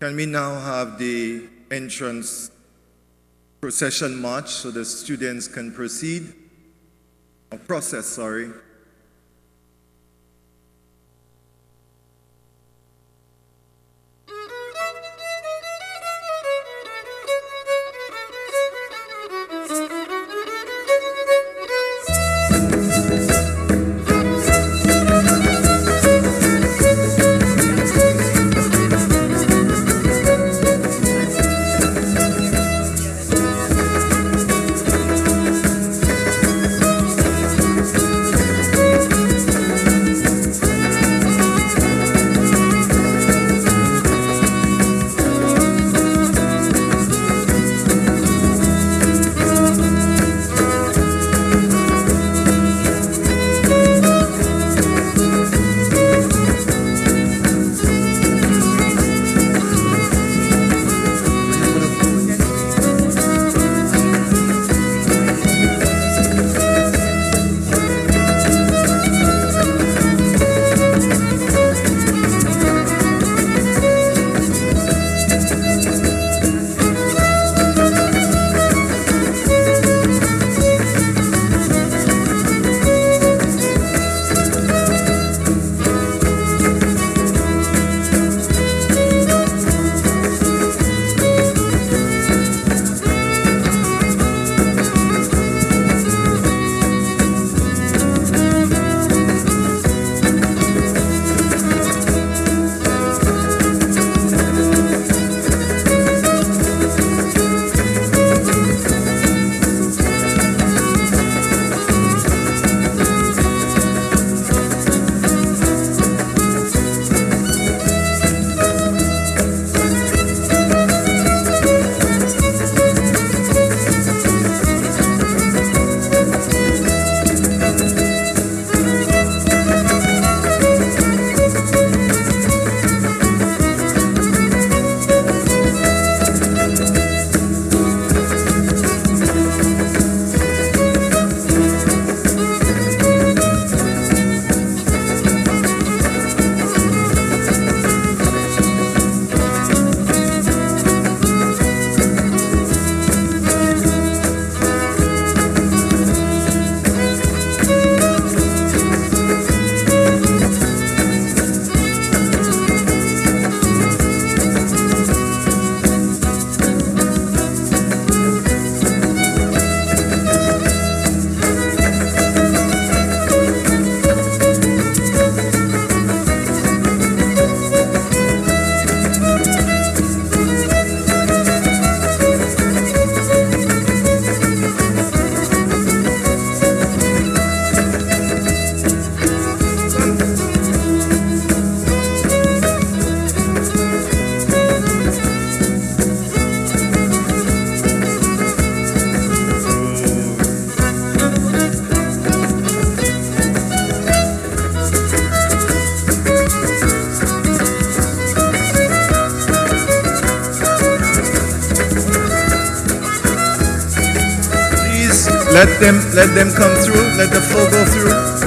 Can we now have the entrance procession march so the students can proceed? Or process, sorry. Let them come through, let the flow go through.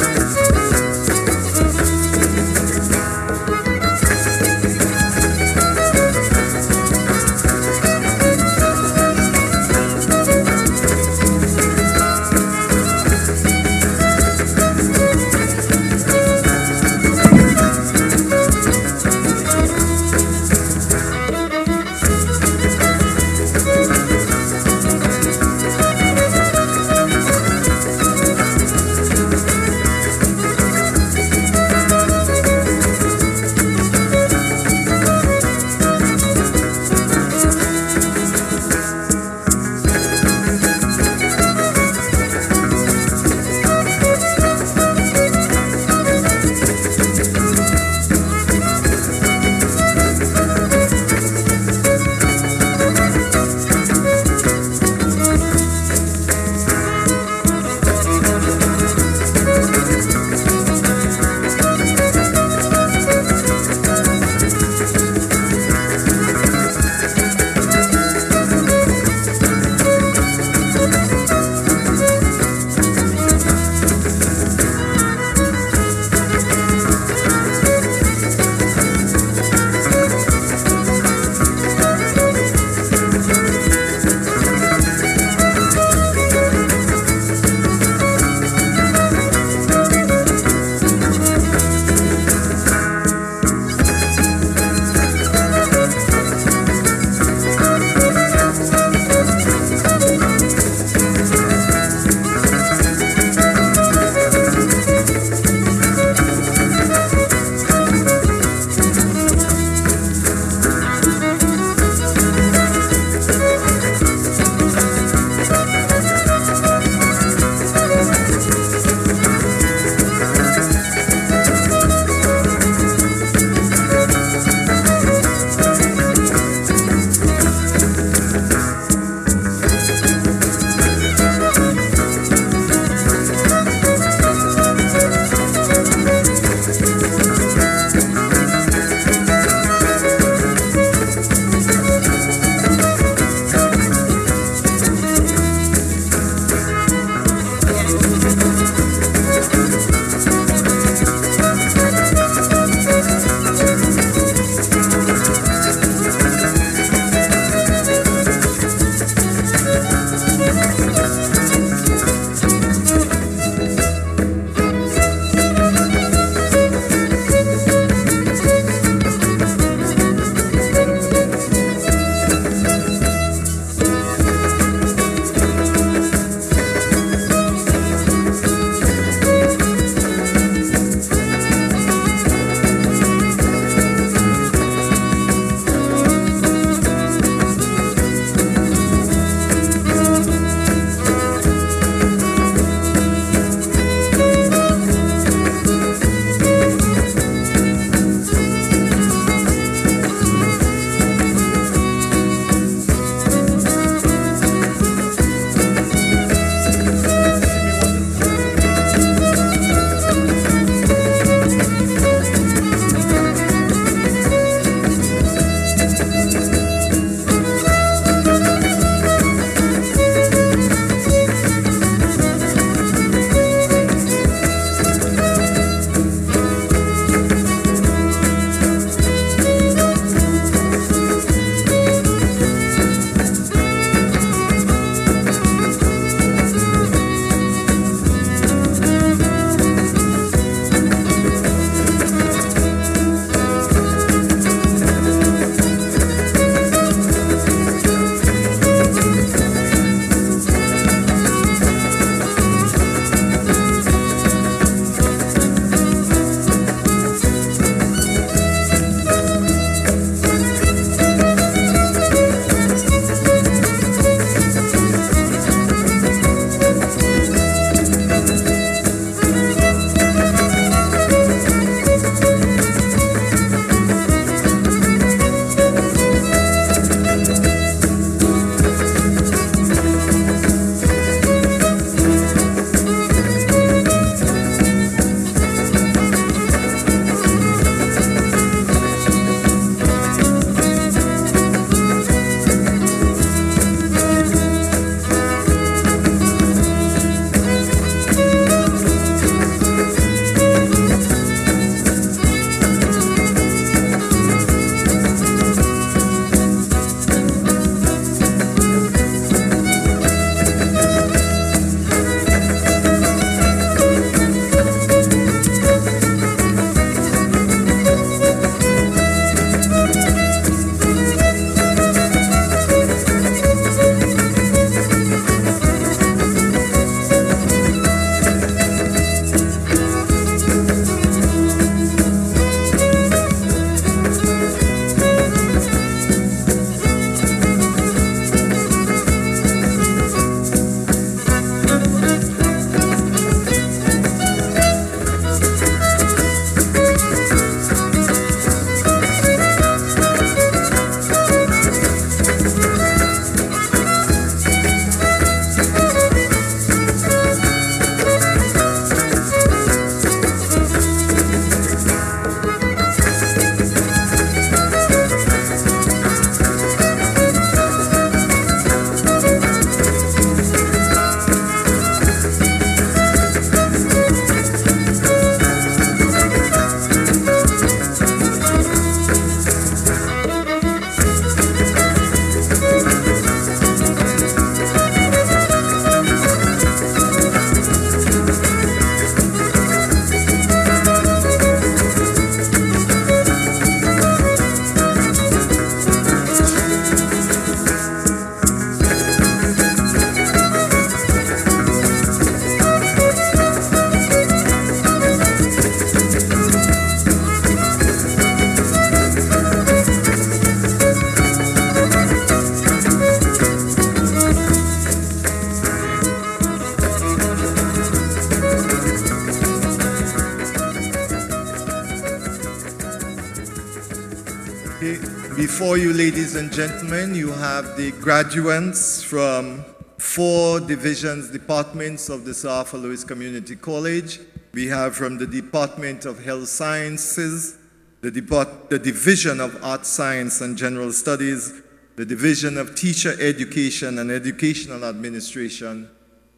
Before you, ladies and gentlemen, you have the graduates from 4 departments of the Sir Arthur Lewis Community College. We have from the Department of Health Sciences, the Division of Art Science and General Studies, the Division of Teacher Education and Educational Administration,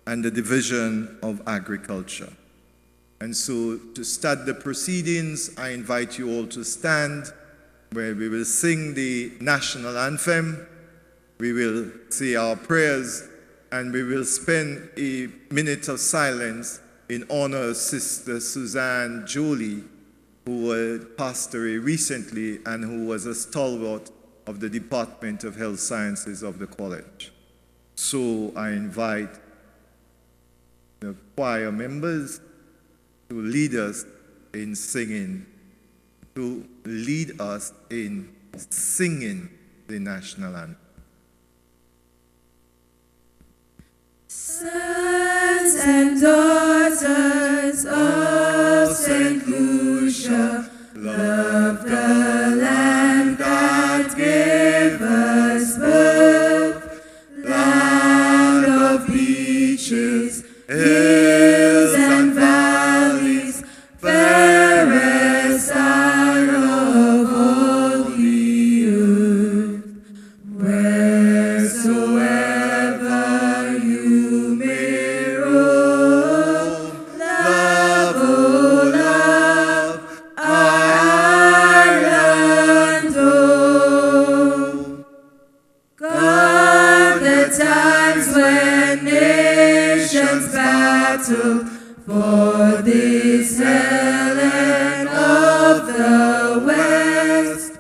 and the Division of Agriculture. And so to start the proceedings, I invite you all to stand, where we will sing the national anthem, we will say our prayers, and we will spend a minute of silence in honor of Sister Suzanne Jolie, who passed away recently and who was a stalwart of the Department of Health Sciences of the college. So I invite the choir members to lead us in singing, to lead us in singing the national anthem. Sons and daughters of St. Lucia, love the land that gave us birth, land of beaches, hills and valleys, fairest isle of all the earth. Wheresoever you may roam, love, oh love, Ireland, oh. God, the times when nations battle for this Helen of the West,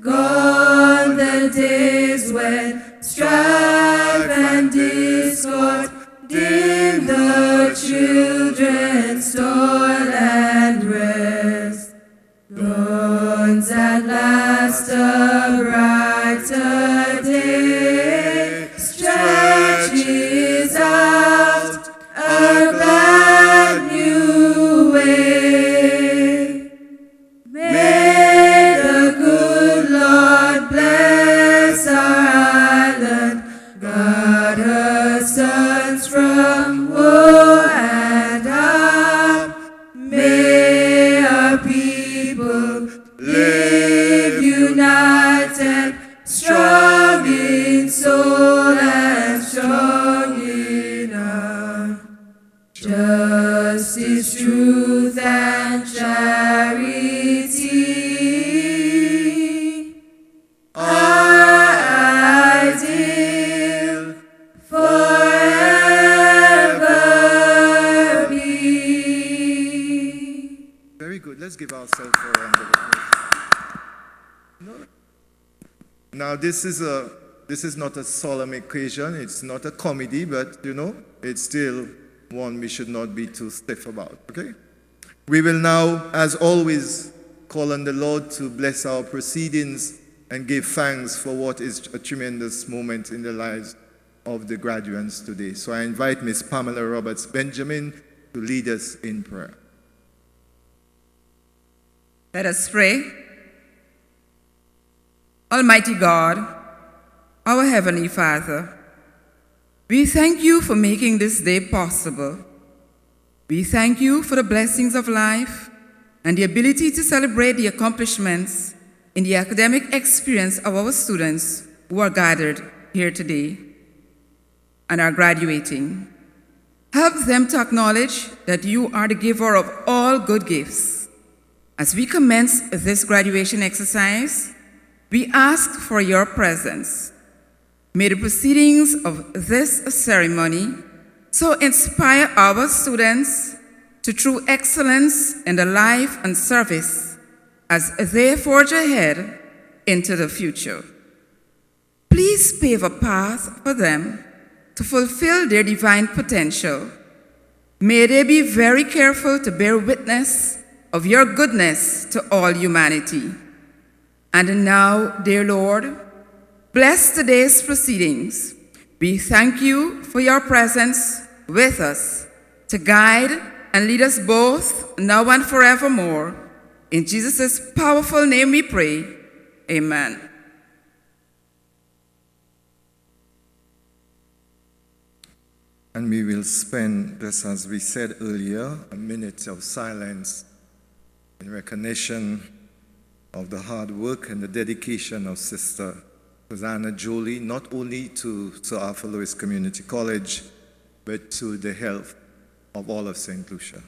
gone the days when strife and discord dim the children's toil and rest. Dawns at last a brighter day, stretches out a glad new way. May the good Lord bless our island, guard her sons from woe and harm. May our people live united, strong in soul and strong in heart. Justice, truth, and charity are ideal forever be. Very good. Let's give ourselves a round of applause. Now, this is not a solemn occasion. It's not a comedy, but it's still one we should not be too stiff about. Okay? We will now, as always, call on the Lord to bless our proceedings and give thanks for what is a tremendous moment in the lives of the graduates today. So I invite Ms. Pamela Roberts Benjamin to lead us in prayer. Let us pray. Almighty God, our Heavenly Father, we thank you for making this day possible. We thank you for the blessings of life and the ability to celebrate the accomplishments in the academic experience of our students who are gathered here today and are graduating. Help them to acknowledge that you are the giver of all good gifts. As we commence this graduation exercise, we ask for your presence. May the proceedings of this ceremony so inspire our students to true excellence in the life and service as they forge ahead into the future. Please pave a path for them to fulfill their divine potential. May they be very careful to bear witness of your goodness to all humanity. And now, dear Lord, bless today's proceedings. We thank you for your presence with us to guide and lead us both now and forevermore. In Jesus' powerful name we pray. Amen. And we will spend, just as we said earlier, a minute of silence in recognition of the hard work and the dedication of Sister Susanna Jolie, not only to Sir Arthur Lewis Community College, but to the health of all of St. Lucia.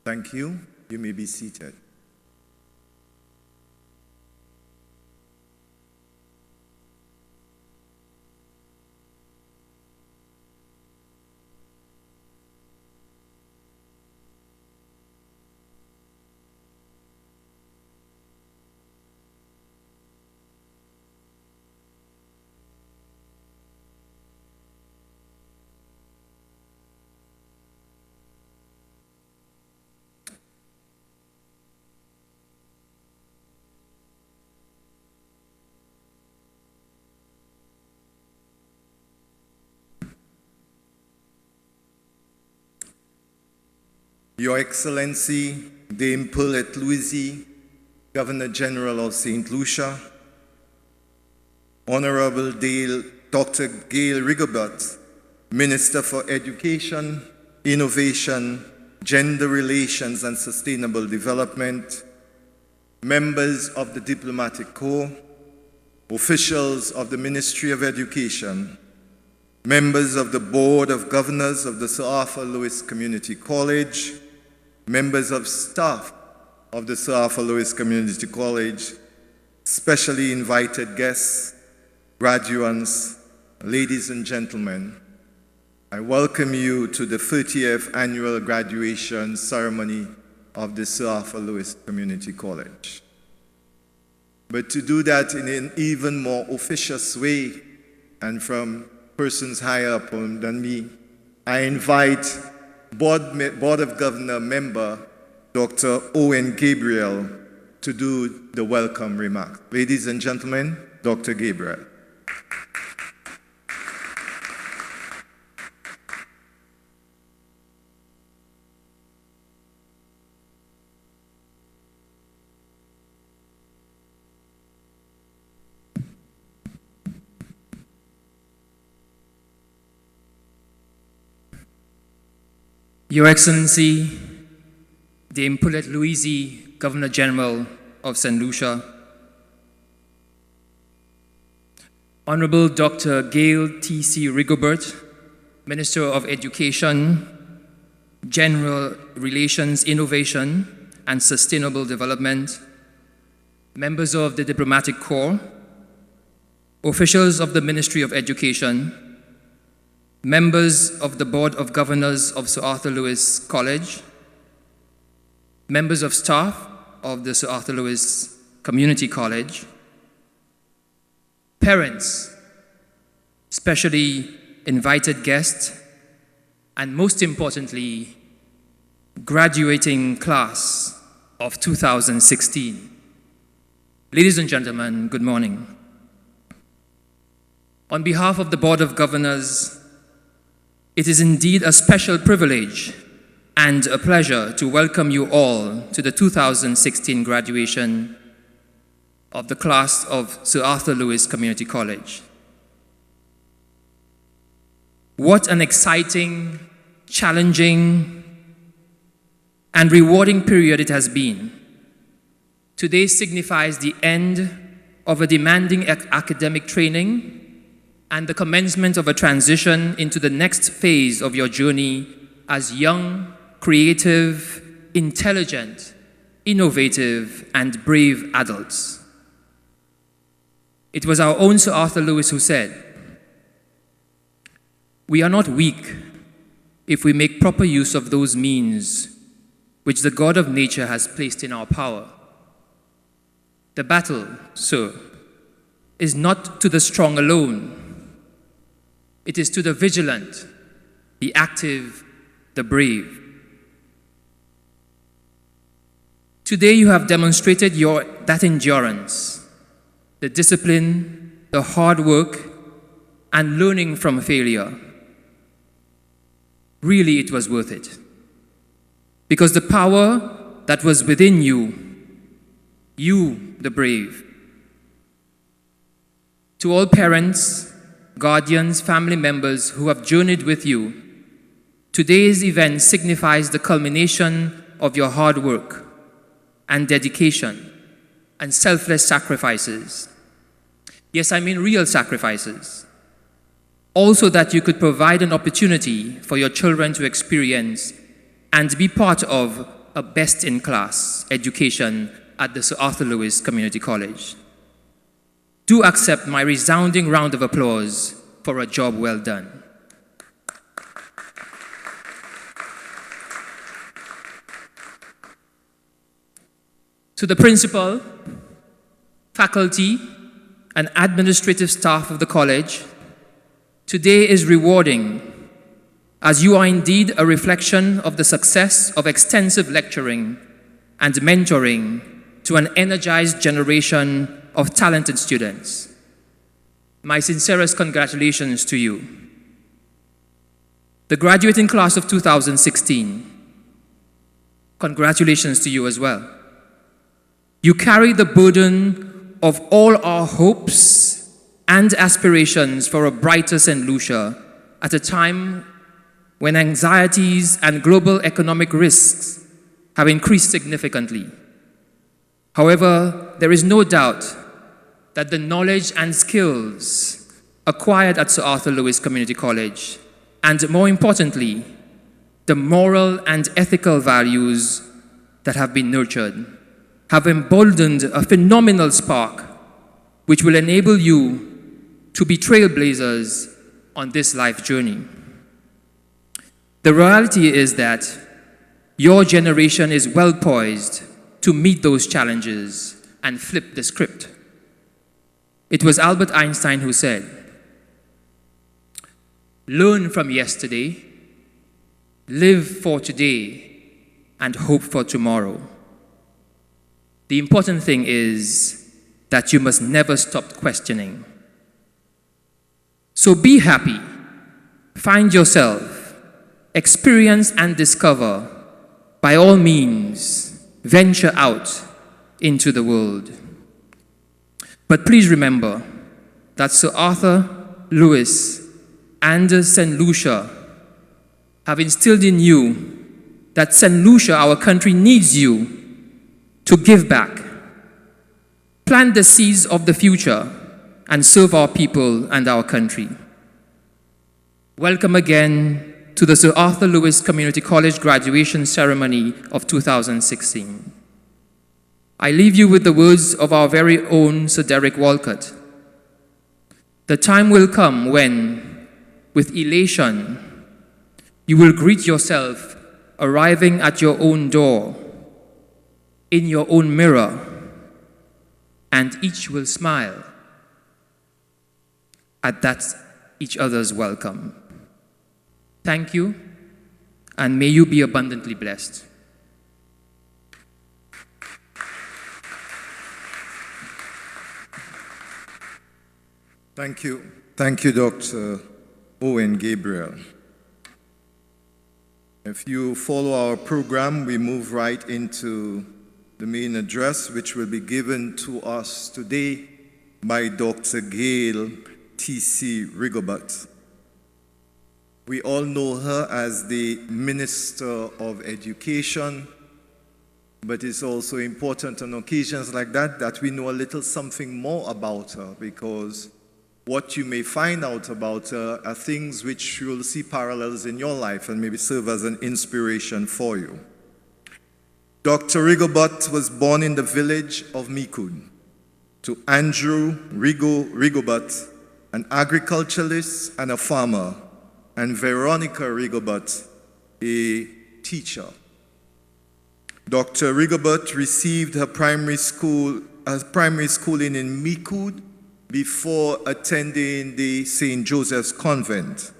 Thank you. You may be seated. Your Excellency, Dame Paulette Louisy, Governor General of St. Lucia, Honorable Dr. Gail Rigobert, Minister for Education, Innovation, Gender Relations and Sustainable Development, members of the Diplomatic Corps, officials of the Ministry of Education, members of the Board of Governors of the Sir Arthur Lewis Community College, members of staff of the Sir Arthur Lewis Community College, specially invited guests, graduates, ladies and gentlemen, I welcome you to the 30th annual graduation ceremony of the Sir Arthur Lewis Community College. But to do that in an even more officious way and from persons higher up than me, I invite Board of Governor member Dr. Owen Gabriel to do the welcome remarks. Ladies and gentlemen, Dr. Gabriel. Your Excellency, Dame Paulette Louisy, Governor General of St. Lucia, Honorable Dr. Gail T.C. Rigobert, Minister of Education, General Relations, Innovation, and Sustainable Development, members of the Diplomatic Corps, officials of the Ministry of Education, members of the Board of Governors of Sir Arthur Lewis College, members of staff of the Sir Arthur Lewis Community College, parents, specially invited guests, and most importantly, graduating class of 2016. Ladies and gentlemen, good morning. On behalf of the Board of Governors, it is indeed a special privilege and a pleasure to welcome you all to the 2016 graduation of the class of Sir Arthur Lewis Community College. What an exciting, challenging, and rewarding period it has been. Today signifies the end of a demanding academic training and the commencement of a transition into the next phase of your journey as young, creative, intelligent, innovative, and brave adults. It was our own Sir Arthur Lewis who said, "We are not weak if we make proper use of those means which the God of nature has placed in our power. The battle, sir, is not to the strong alone. It is to the vigilant, the active, the brave." Today you have demonstrated that endurance, the discipline, the hard work, and learning from failure. Really, it was worth it. Because the power that was within you, the brave. To all parents, guardians, family members who have journeyed with you, today's event signifies the culmination of your hard work and dedication and selfless sacrifices. Yes, I mean real sacrifices. Also that you could provide an opportunity for your children to experience and be part of a best-in-class education at the Sir Arthur Lewis Community College. Do accept my resounding round of applause for a job well done. To the principal, faculty, and administrative staff of the college, today is rewarding, as you are indeed a reflection of the success of extensive lecturing and mentoring to an energized generation of talented students. My sincerest congratulations to you. The graduating class of 2016, congratulations to you as well. You carry the burden of all our hopes and aspirations for a brighter St. Lucia at a time when anxieties and global economic risks have increased significantly. However, there is no doubt that the knowledge and skills acquired at Sir Arthur Lewis Community College, and more importantly, the moral and ethical values that have been nurtured, have emboldened a phenomenal spark which will enable you to be trailblazers on this life journey. The reality is that your generation is well poised to meet those challenges and flip the script. It was Albert Einstein who said, "Learn from yesterday, live for today, and hope for tomorrow." The important thing is that you must never stop questioning. So be happy, find yourself, experience and discover. By all means, venture out into the world. But please remember that Sir Arthur Lewis and St. Lucia have instilled in you that St. Lucia, our country, needs you to give back, plant the seeds of the future, and serve our people and our country. Welcome again to the Sir Arthur Lewis Community College graduation ceremony of 2016. I leave you with the words of our very own Sir Derek Walcott. The time will come when, with elation, you will greet yourself arriving at your own door, in your own mirror, and each will smile at that each other's welcome. Thank you, and may you be abundantly blessed. Thank you. Thank you, Dr. Owen Gabriel. If you follow our program, we move right into the main address, which will be given to us today by Dr. Gail T.C. Rigobert. We all know her as the Minister of Education, but it's also important on occasions like that that we know a little something more about her, because what you may find out about are things which you will see parallels in your life and maybe serve as an inspiration for you. Dr. Rigobert was born in the village of Mikud to Andrew Rigobert, an agriculturalist and a farmer, and Veronica Rigobert, a teacher. Dr. Rigobert received her primary schooling in Mikud before attending the St. Joseph's Convent.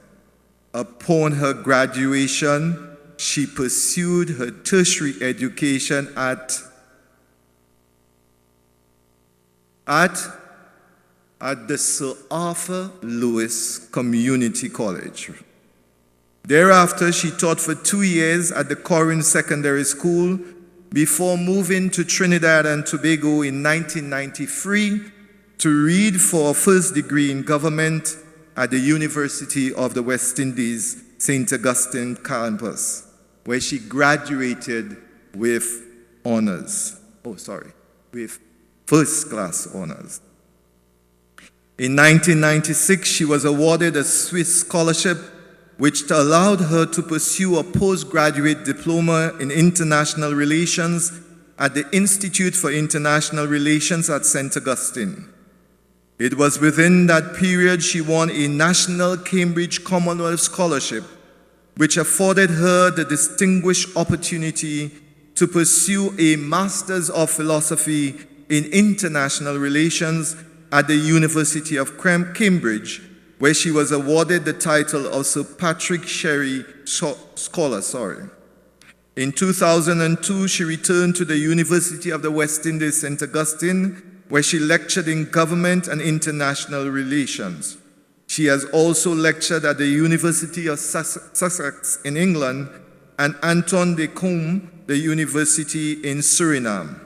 Upon her graduation, she pursued her tertiary education at the Sir Arthur Lewis Community College. Thereafter, she taught for 2 years at the Corinth Secondary School before moving to Trinidad and Tobago in 1993 to read for a first degree in government at the University of the West Indies, St. Augustine campus, where she graduated with honors. With first-class honors. In 1996, she was awarded a Swiss scholarship which allowed her to pursue a postgraduate diploma in international relations at the Institute for International Relations at St. Augustine. It was within that period she won a National Cambridge Commonwealth Scholarship, which afforded her the distinguished opportunity to pursue a Master's of Philosophy in International Relations at the University of Cambridge, where she was awarded the title of Sir Patrick Sherry Scholar. In 2002, she returned to the University of the West Indies, St. Augustine, where she lectured in government and international relations. She has also lectured at the University of Sussex in England and Anton de Combe, the University in Suriname.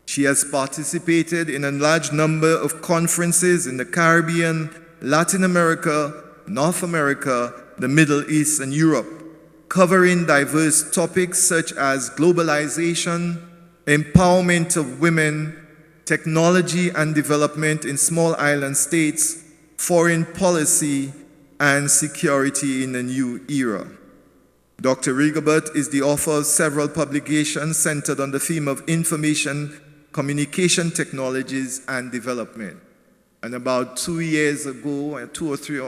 She has participated in a large number of conferences in the Caribbean, Latin America, North America, the Middle East, and Europe, covering diverse topics such as globalization, empowerment of women, technology and development in small island states, foreign policy, and security in the new era. Dr. Rigobert is the author of several publications centered on the theme of information, communication technologies, and development. And about 2 years ago, 2 or 3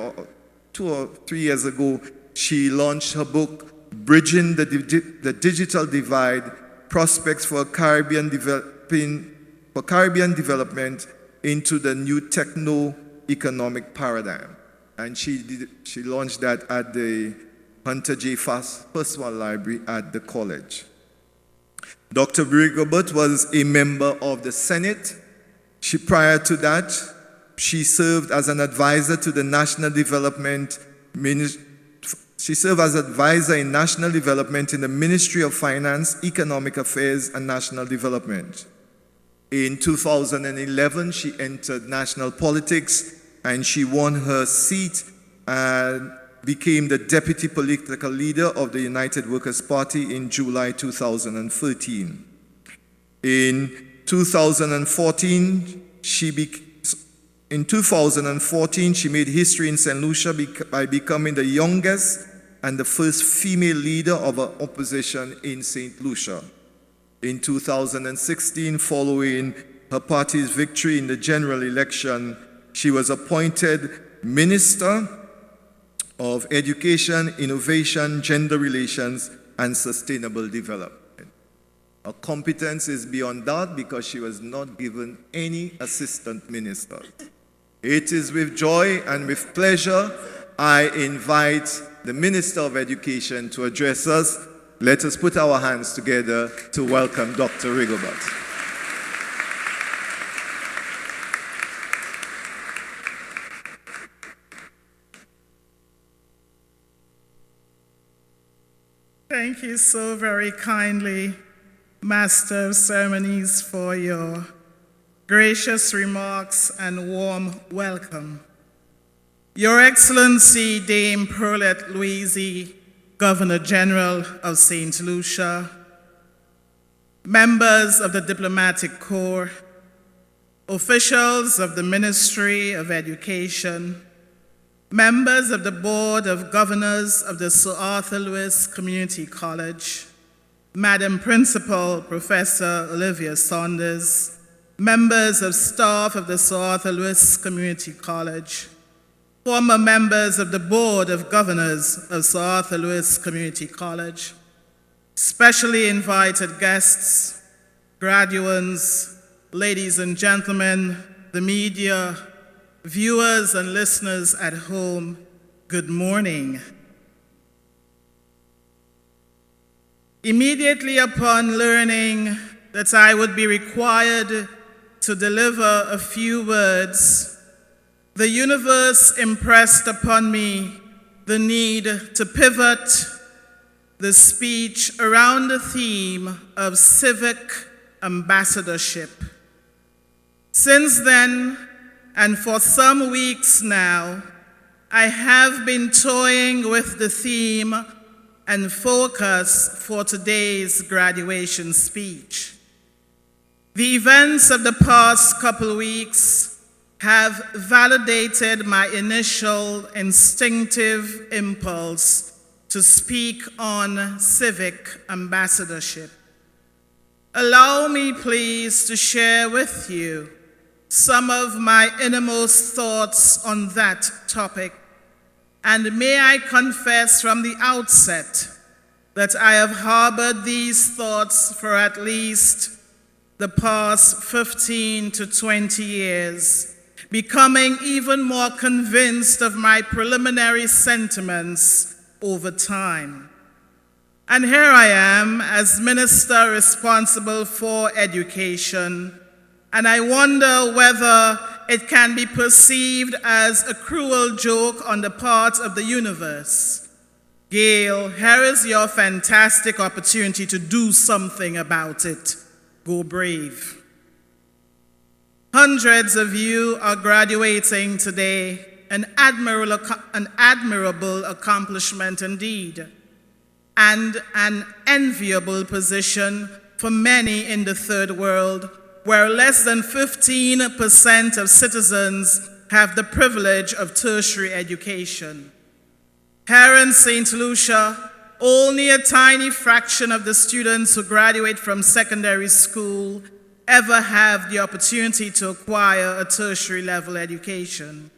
years ago, she launched her book, Bridging the Digital Divide, Prospects for Caribbean Development into the New Techno-Economic Paradigm. And she launched that at the Hunter J. Personal Library at the college. Dr. Rigobert was a member of the Senate. Prior to that, she served as an advisor to the National Development Ministry. She served as advisor in national development in the Ministry of Finance, Economic Affairs, and National Development. In 2011, she entered national politics, and she won her seat and became the deputy political leader of the United Workers' Party in July 2013. In 2014, she made history in St. Lucia by becoming the youngest and the first female leader of an opposition in St. Lucia. In 2016, following her party's victory in the general election, she was appointed Minister of Education, Innovation, Gender Relations, and Sustainable Development. Her competence is beyond doubt because she was not given any assistant minister. It is with joy and with pleasure I invite the Minister of Education to address us. Let us put our hands together to welcome Dr. Rigobert. Thank you so very kindly, Master of Ceremonies, for your gracious remarks and warm welcome. Your Excellency, Dame Pearlette Louise, Governor General of St. Lucia, members of the Diplomatic Corps, officials of the Ministry of Education, members of the Board of Governors of the Sir Arthur Lewis Community College, Madam Principal Professor Olivia Saunders, members of staff of the Sir Arthur Lewis Community College, former members of the Board of Governors of Sir Arthur Lewis Community College, specially invited guests, graduates, ladies and gentlemen, the media, viewers and listeners at home, good morning. Immediately upon learning that I would be required to deliver a few words, the universe impressed upon me the need to pivot the speech around the theme of civic ambassadorship. Since then, and for some weeks now, I have been toying with the theme and focus for today's graduation speech. The events of the past couple weeks have validated my initial instinctive impulse to speak on civic ambassadorship. Allow me, please, to share with you some of my innermost thoughts on that topic, and may I confess from the outset that I have harbored these thoughts for at least the past 15 to 20 years, becoming even more convinced of my preliminary sentiments over time. And here I am as minister responsible for education, and I wonder whether it can be perceived as a cruel joke on the part of the universe. Gail, here is your fantastic opportunity to do something about it. Go brave. Hundreds of you are graduating today, an admirable accomplishment indeed, and an enviable position for many in the third world, where less than 15% of citizens have the privilege of tertiary education. Here in St. Lucia, only a tiny fraction of the students who graduate from secondary school ever have the opportunity to acquire a tertiary level education.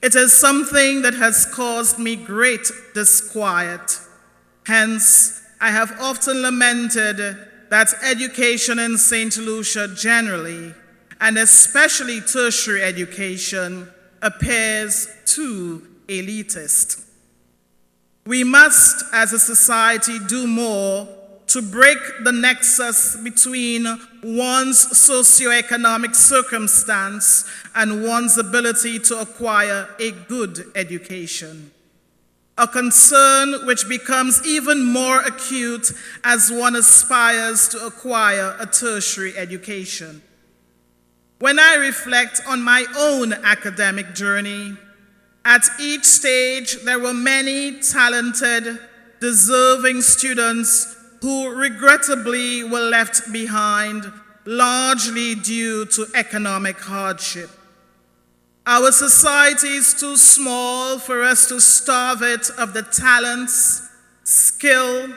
It is something that has caused me great disquiet. Hence, I have often lamented that education in St. Lucia generally, and especially tertiary education, appears too elitist. We must, as a society, do more to break the nexus between one's socioeconomic circumstance and one's ability to acquire a good education. A concern which becomes even more acute as one aspires to acquire a tertiary education. When I reflect on my own academic journey, at each stage there were many talented, deserving students who regrettably were left behind, largely due to economic hardship. Our society is too small for us to starve it of the talents, skill,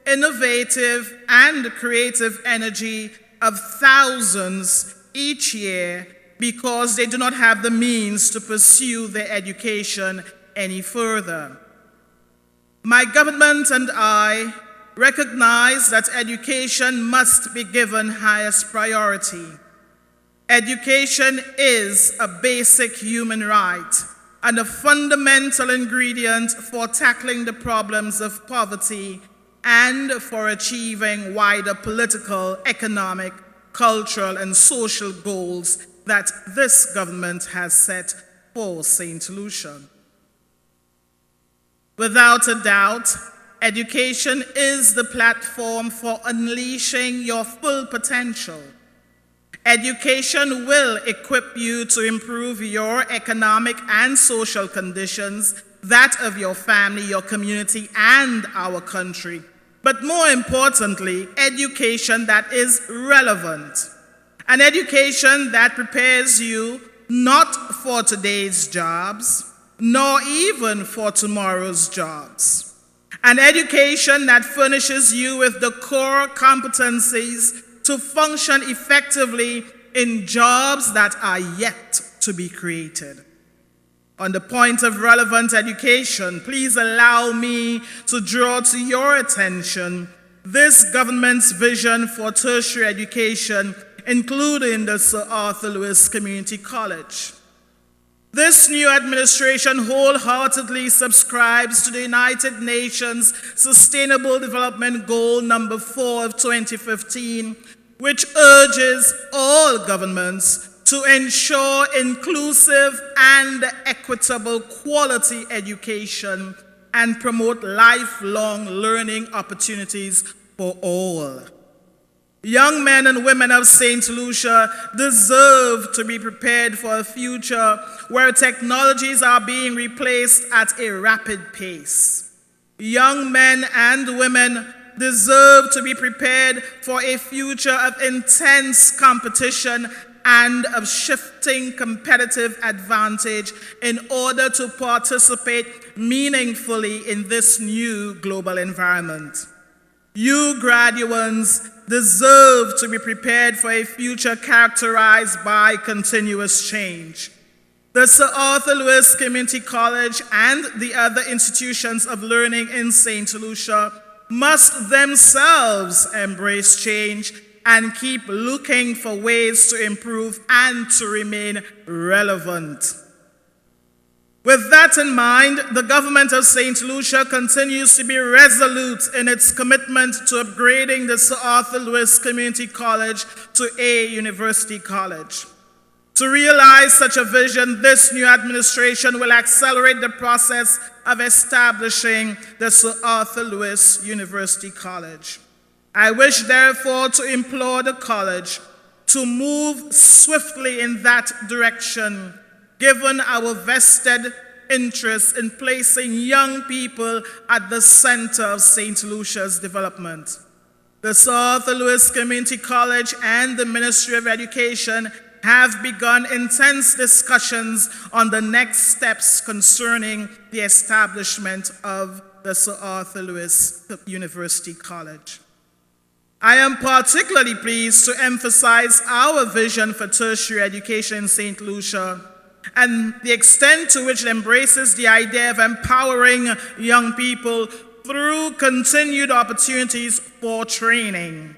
innovative, and creative energy of thousands each year because they do not have the means to pursue their education any further. My government and I recognize that education must be given highest priority. Education is a basic human right and a fundamental ingredient for tackling the problems of poverty and for achieving wider political, economic, cultural, and social goals that this government has set for St. Lucia. Without a doubt, education is the platform for unleashing your full potential. Education will equip you to improve your economic and social conditions, that of your family, your community, and our country. But more importantly, education that is relevant. An education that prepares you not for today's jobs, nor even for tomorrow's jobs. An education that furnishes you with the core competencies to function effectively in jobs that are yet to be created. On the point of relevant education, please allow me to draw to your attention this government's vision for tertiary education, including the Sir Arthur Lewis Community College. This new administration wholeheartedly subscribes to the United Nations Sustainable Development Goal number 4 of 2015, which urges all governments to ensure inclusive and equitable quality education and promote lifelong learning opportunities for all. Young men and women of St. Lucia deserve to be prepared for a future where technologies are being replaced at a rapid pace. Young men and women deserve to be prepared for a future of intense competition and of shifting competitive advantage in order to participate meaningfully in this new global environment. You graduates deserve to be prepared for a future characterized by continuous change. The Sir Arthur Lewis Community College and the other institutions of learning in St. Lucia must themselves embrace change and keep looking for ways to improve and to remain relevant. With that in mind, the government of St. Lucia continues to be resolute in its commitment to upgrading the Sir Arthur Lewis Community College to a university college. To realize such a vision, this new administration will accelerate the process of establishing the Sir Arthur Lewis University College. I wish, therefore, to implore the college to move swiftly in that direction, given our vested interest in placing young people at the center of St. Lucia's development. The Sir Arthur Lewis Community College and the Ministry of Education have begun intense discussions on the next steps concerning the establishment of the Sir Arthur Lewis University College. I am particularly pleased to emphasize our vision for tertiary education in St. Lucia and the extent to which it embraces the idea of empowering young people through continued opportunities for training.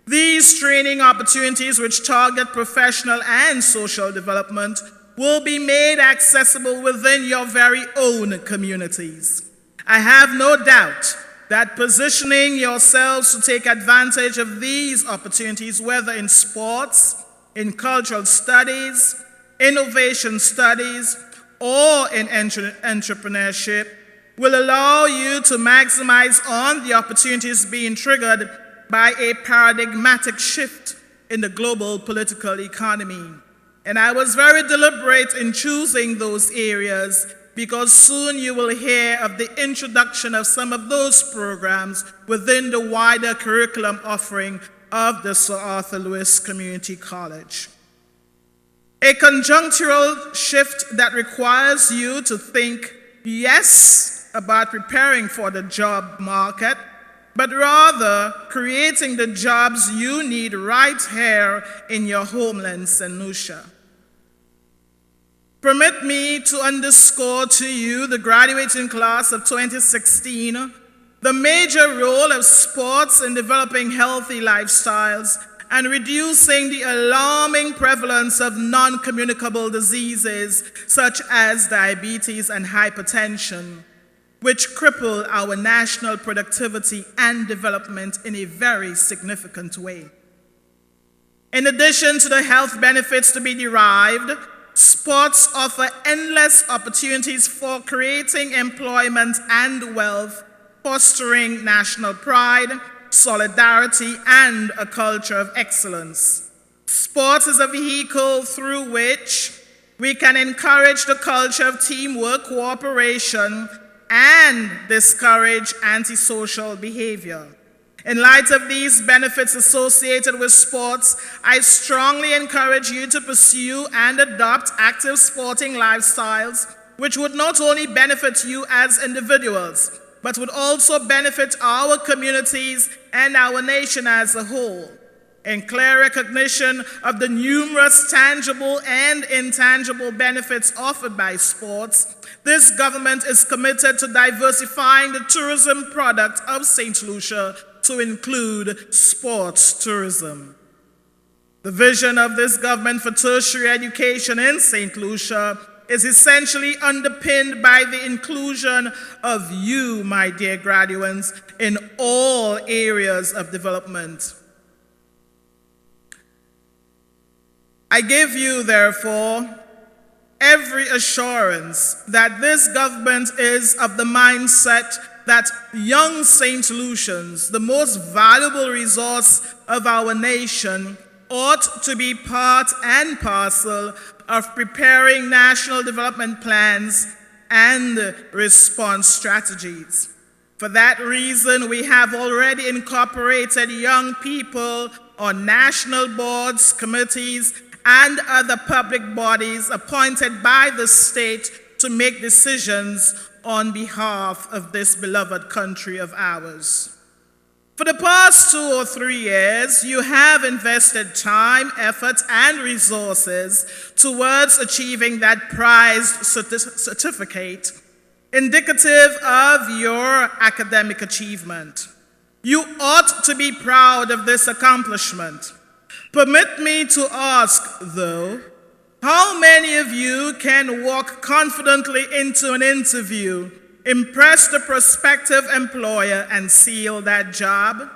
These training opportunities, which target professional and social development, will be made accessible within your very own communities. I have no doubt that positioning yourselves to take advantage of these opportunities, whether in sports, in cultural studies, innovation studies, or in entrepreneurship, will allow you to maximize on the opportunities being triggered by a paradigmatic shift in the global political economy. And I was very deliberate in choosing those areas because soon you will hear of the introduction of some of those programs within the wider curriculum offering of the Sir Arthur Lewis Community College. A conjunctural shift that requires you to think, yes, about preparing for the job market, but rather creating the jobs you need right here in your homeland, St. Lucia. Permit me to underscore to you, the graduating class of 2016, the major role of sports in developing healthy lifestyles and reducing the alarming prevalence of non-communicable diseases such as diabetes and hypertension, which cripple our national productivity and development in a very significant way. In addition to the health benefits to be derived, sports offer endless opportunities for creating employment and wealth, fostering national pride, solidarity, and a culture of excellence. Sports is a vehicle through which we can encourage the culture of teamwork, cooperation, and discourage antisocial behavior. In light of these benefits associated with sports, I strongly encourage you to pursue and adopt active sporting lifestyles, which would not only benefit you as individuals, but would also benefit our communities and our nation as a whole. In clear recognition of the numerous tangible and intangible benefits offered by sports, this government is committed to diversifying the tourism product of St. Lucia to include sports tourism. The vision of this government for tertiary education in St. Lucia is essentially underpinned by the inclusion of you, my dear graduates, in all areas of development. I give you, therefore, every assurance that this government is of the mindset that young St. Lucians, the most valuable resource of our nation, ought to be part and parcel of preparing national development plans and response strategies. For that reason, we have already incorporated young people on national boards, committees, and other public bodies appointed by the state to make decisions on behalf of this beloved country of ours. For the past 2 or 3 years, you have invested time, effort, and resources towards achieving that prized certificate, indicative of your academic achievement. You ought to be proud of this accomplishment. Permit me to ask, though, how many of you can walk confidently into an interview, impress the prospective employer, and seal that job?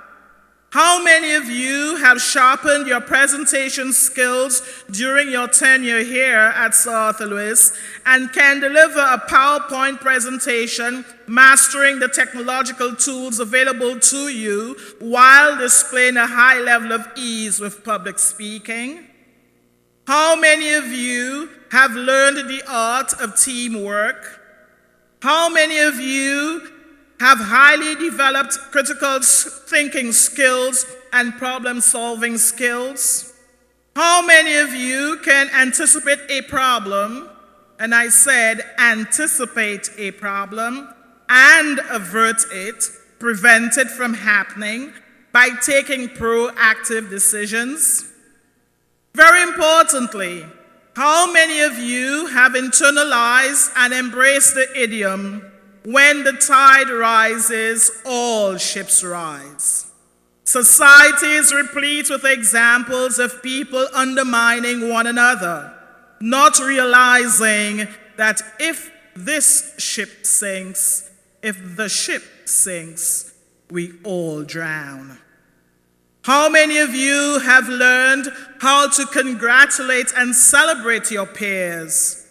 How many of you have sharpened your presentation skills during your tenure here at South Louis and can deliver a PowerPoint presentation, mastering the technological tools available to you while displaying a high level of ease with public speaking? How many of you have learned the art of teamwork? How many of you have highly developed critical thinking skills and problem-solving skills? How many of you can anticipate a problem, and I said anticipate a problem, and avert it, prevent it from happening by taking proactive decisions? Very importantly, how many of you have internalized and embraced the idiom, when the tide rises, all ships rise? Society is replete with examples of people undermining one another, not realizing that if this ship sinks, if the ship sinks, we all drown. How many of you have learned how to congratulate and celebrate your peers,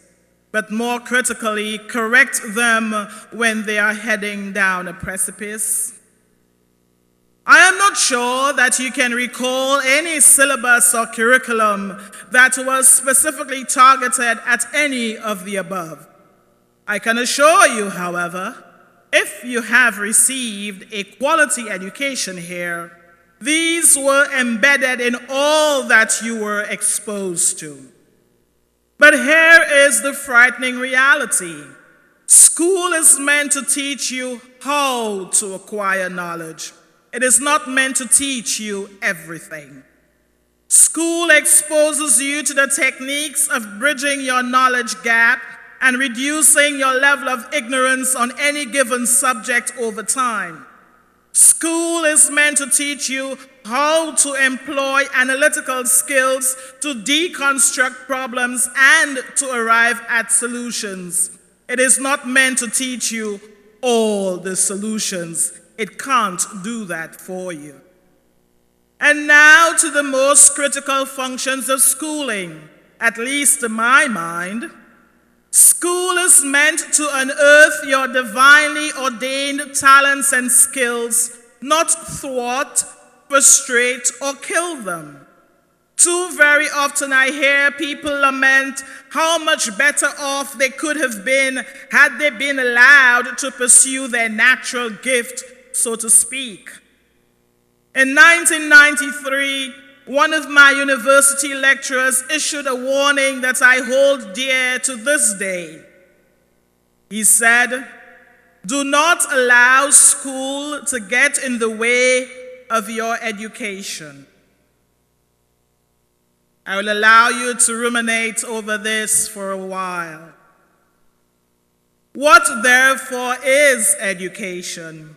but more critically, correct them when they are heading down a precipice? I am not sure that you can recall any syllabus or curriculum that was specifically targeted at any of the above. I can assure you, however, if you have received a quality education here, these were embedded in all that you were exposed to. But here is the frightening reality. School is meant to teach you how to acquire knowledge. It is not meant to teach you everything. School exposes you to the techniques of bridging your knowledge gap and reducing your level of ignorance on any given subject over time. School is meant to teach you how to employ analytical skills to deconstruct problems and to arrive at solutions. It is not meant to teach you all the solutions. It can't do that for you. And now to the most critical functions of schooling, at least to my mind. School is meant to unearth your divinely ordained talents and skills, not thwart, frustrate, or kill them. Too very often I hear people lament how much better off they could have been had they been allowed to pursue their natural gift, so to speak. In 1993, one of my university lecturers issued a warning that I hold dear to this day. He said, "Do not allow school to get in the way of your education." I will allow you to ruminate over this for a while. What, therefore, is education?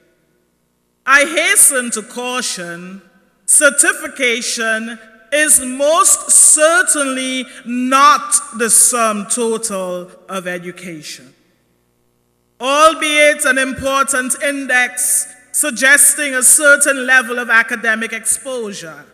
I hasten to caution, certification is most certainly not the sum total of education, albeit an important index suggesting a certain level of academic exposure.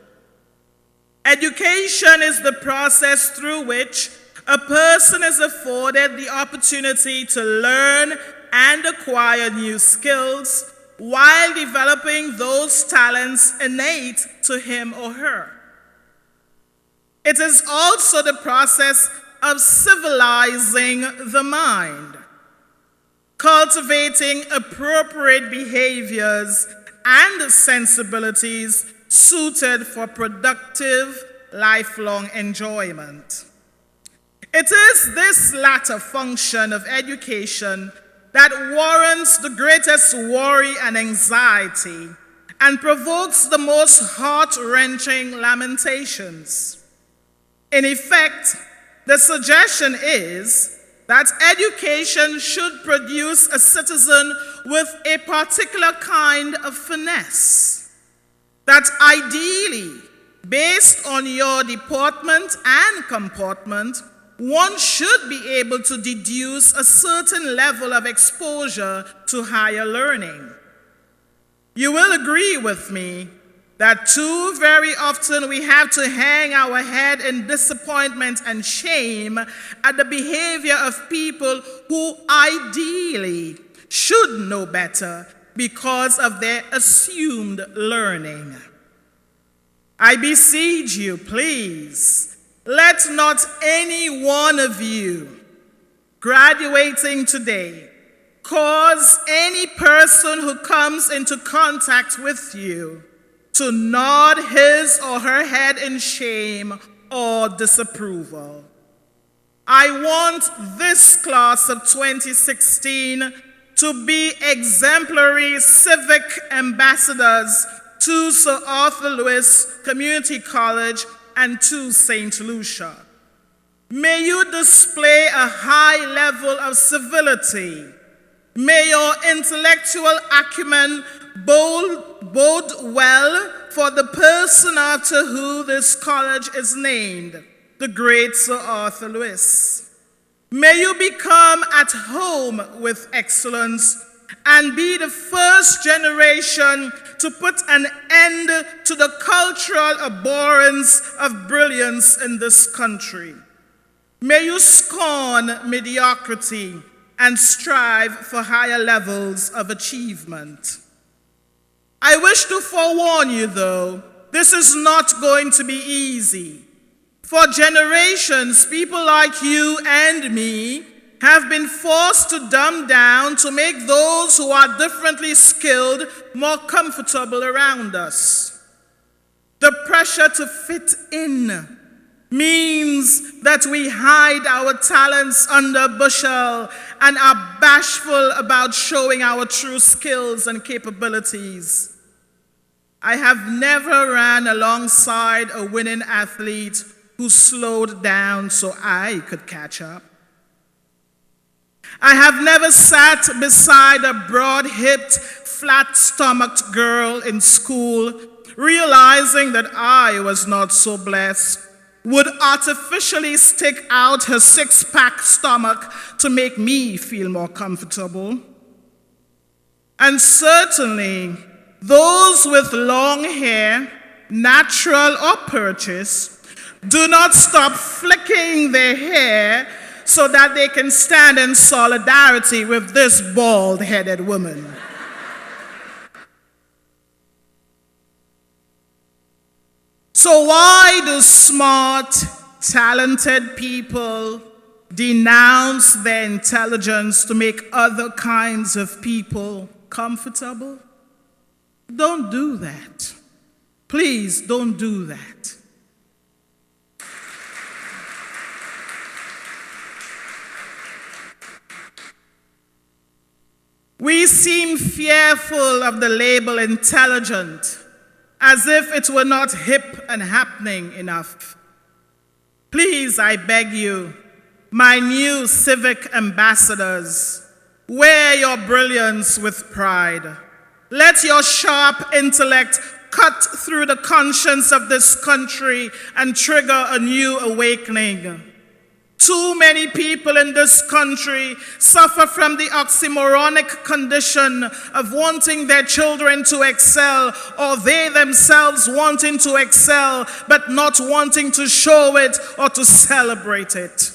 Education is the process through which a person is afforded the opportunity to learn and acquire new skills while developing those talents innate to him or her. It is also the process of civilizing the mind, cultivating appropriate behaviors and sensibilities suited for productive, lifelong enjoyment. It is this latter function of education that warrants the greatest worry and anxiety and provokes the most heart-wrenching lamentations. In effect, the suggestion is that education should produce a citizen with a particular kind of finesse, that ideally, based on your deportment and comportment, one should be able to deduce a certain level of exposure to higher learning. You will agree with me that too very often we have to hang our head in disappointment and shame at the behavior of people who ideally should know better because of their assumed learning. I beseech you, please, let not any one of you graduating today cause any person who comes into contact with you to nod his or her head in shame or disapproval. I want this class of 2016 to be exemplary civic ambassadors to Sir Arthur Lewis Community College and to St. Lucia. May you display a high level of civility. May your intellectual acumen bode well for the person after whom this college is named, the great Sir Arthur Lewis. May you become at home with excellence and be the first generation to put an end to the cultural abhorrence of brilliance in this country. May you scorn mediocrity and strive for higher levels of achievement. I wish to forewarn you, though, this is not going to be easy. For generations, people like you and me have been forced to dumb down to make those who are differently skilled more comfortable around us. The pressure to fit in means that we hide our talents under a bushel and are bashful about showing our true skills and capabilities. I have never ran alongside a winning athlete who slowed down so I could catch up. I have never sat beside a broad-hipped, flat-stomached girl in school, realizing that I was not so blessed, would artificially stick out her six-pack stomach to make me feel more comfortable. And certainly, those with long hair, natural or purchased, do not stop flicking their hair so that they can stand in solidarity with this bald-headed woman. So why do smart, talented people denounce their intelligence to make other kinds of people comfortable? Don't do that. Please don't do that. We seem fearful of the label intelligent, as if it were not hip and happening enough. Please, I beg you, my new civic ambassadors, wear your brilliance with pride. Let your sharp intellect cut through the conscience of this country and trigger a new awakening. Too many people in this country suffer from the oxymoronic condition of wanting their children to excel, or they themselves wanting to excel, but not wanting to show it or to celebrate it.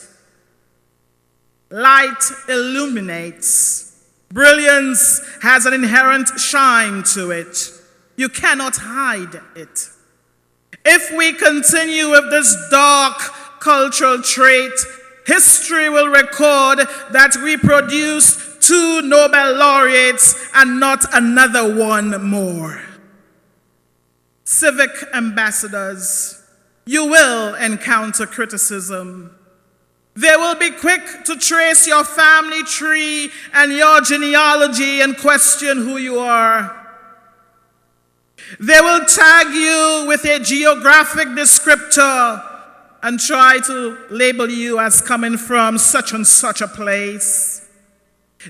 Light illuminates. Brilliance has an inherent shine to it. You cannot hide it. If we continue with this dark cultural trait, history will record that we produced 2 Nobel laureates and not another one more. Civic ambassadors, you will encounter criticism. They will be quick to trace your family tree and your genealogy and question who you are. They will tag you with a geographic descriptor and try to label you as coming from such and such a place.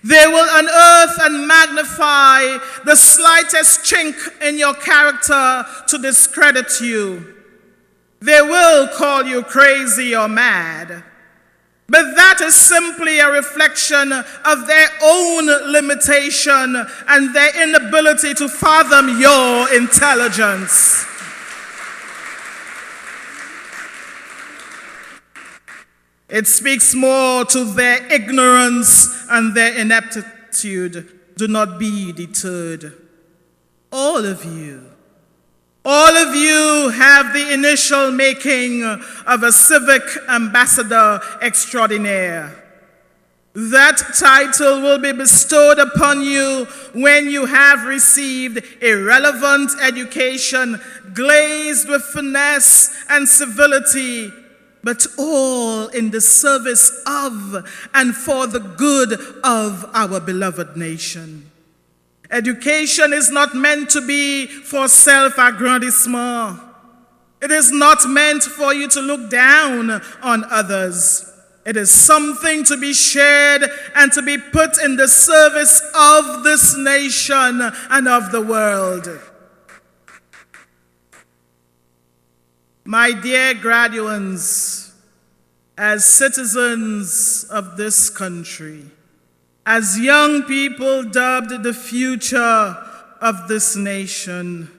They will unearth and magnify the slightest chink in your character to discredit you. They will call you crazy or mad, but that is simply a reflection of their own limitation and their inability to fathom your intelligence. It speaks more to their ignorance and their ineptitude. Do not be deterred. All of you have the initial making of a civic ambassador extraordinaire. That title will be bestowed upon you when you have received a relevant education glazed with finesse and civility, but all in the service of and for the good of our beloved nation. Education is not meant to be for self-aggrandizement. It is not meant for you to look down on others. It is something to be shared and to be put in the service of this nation and of the world. My dear graduates, as citizens of this country, as young people dubbed the future of this nation,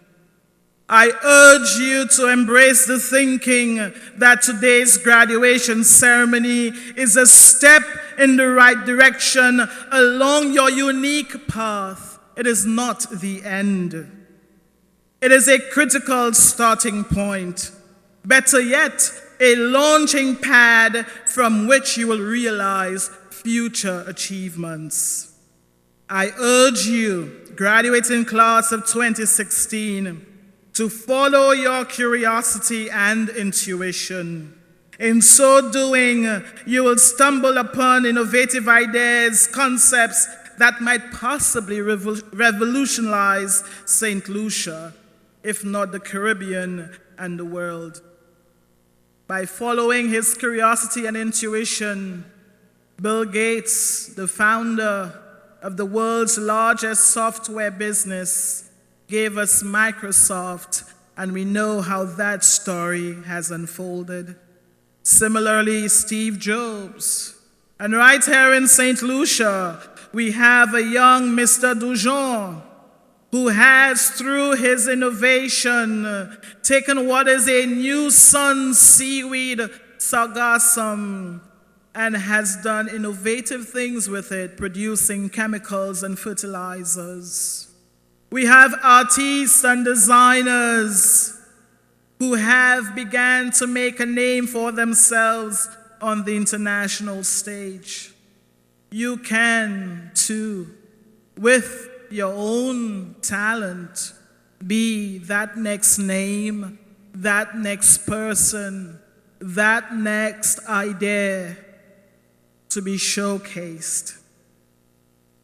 I urge you to embrace the thinking that today's graduation ceremony is a step in the right direction along your unique path. It is not the end. It is a critical starting point. Better yet, a launching pad from which you will realize future achievements. I urge you, graduating class of 2016, to follow your curiosity and intuition. In so doing, you will stumble upon innovative ideas, concepts that might possibly revolutionize St. Lucia, if not the Caribbean and the world. By following his curiosity and intuition, Bill Gates, the founder of the world's largest software business, gave us Microsoft, and we know how that story has unfolded. Similarly, Steve Jobs. And right here in St. Lucia, we have a young Mr. Dujon, who has, through his innovation, taken what is a new sun seaweed, sargassum, and has done innovative things with it, producing chemicals and fertilizers. We have artists and designers who have begun to make a name for themselves on the international stage. You can, too, with your own talent, be that next name, that next person, that next idea to be showcased.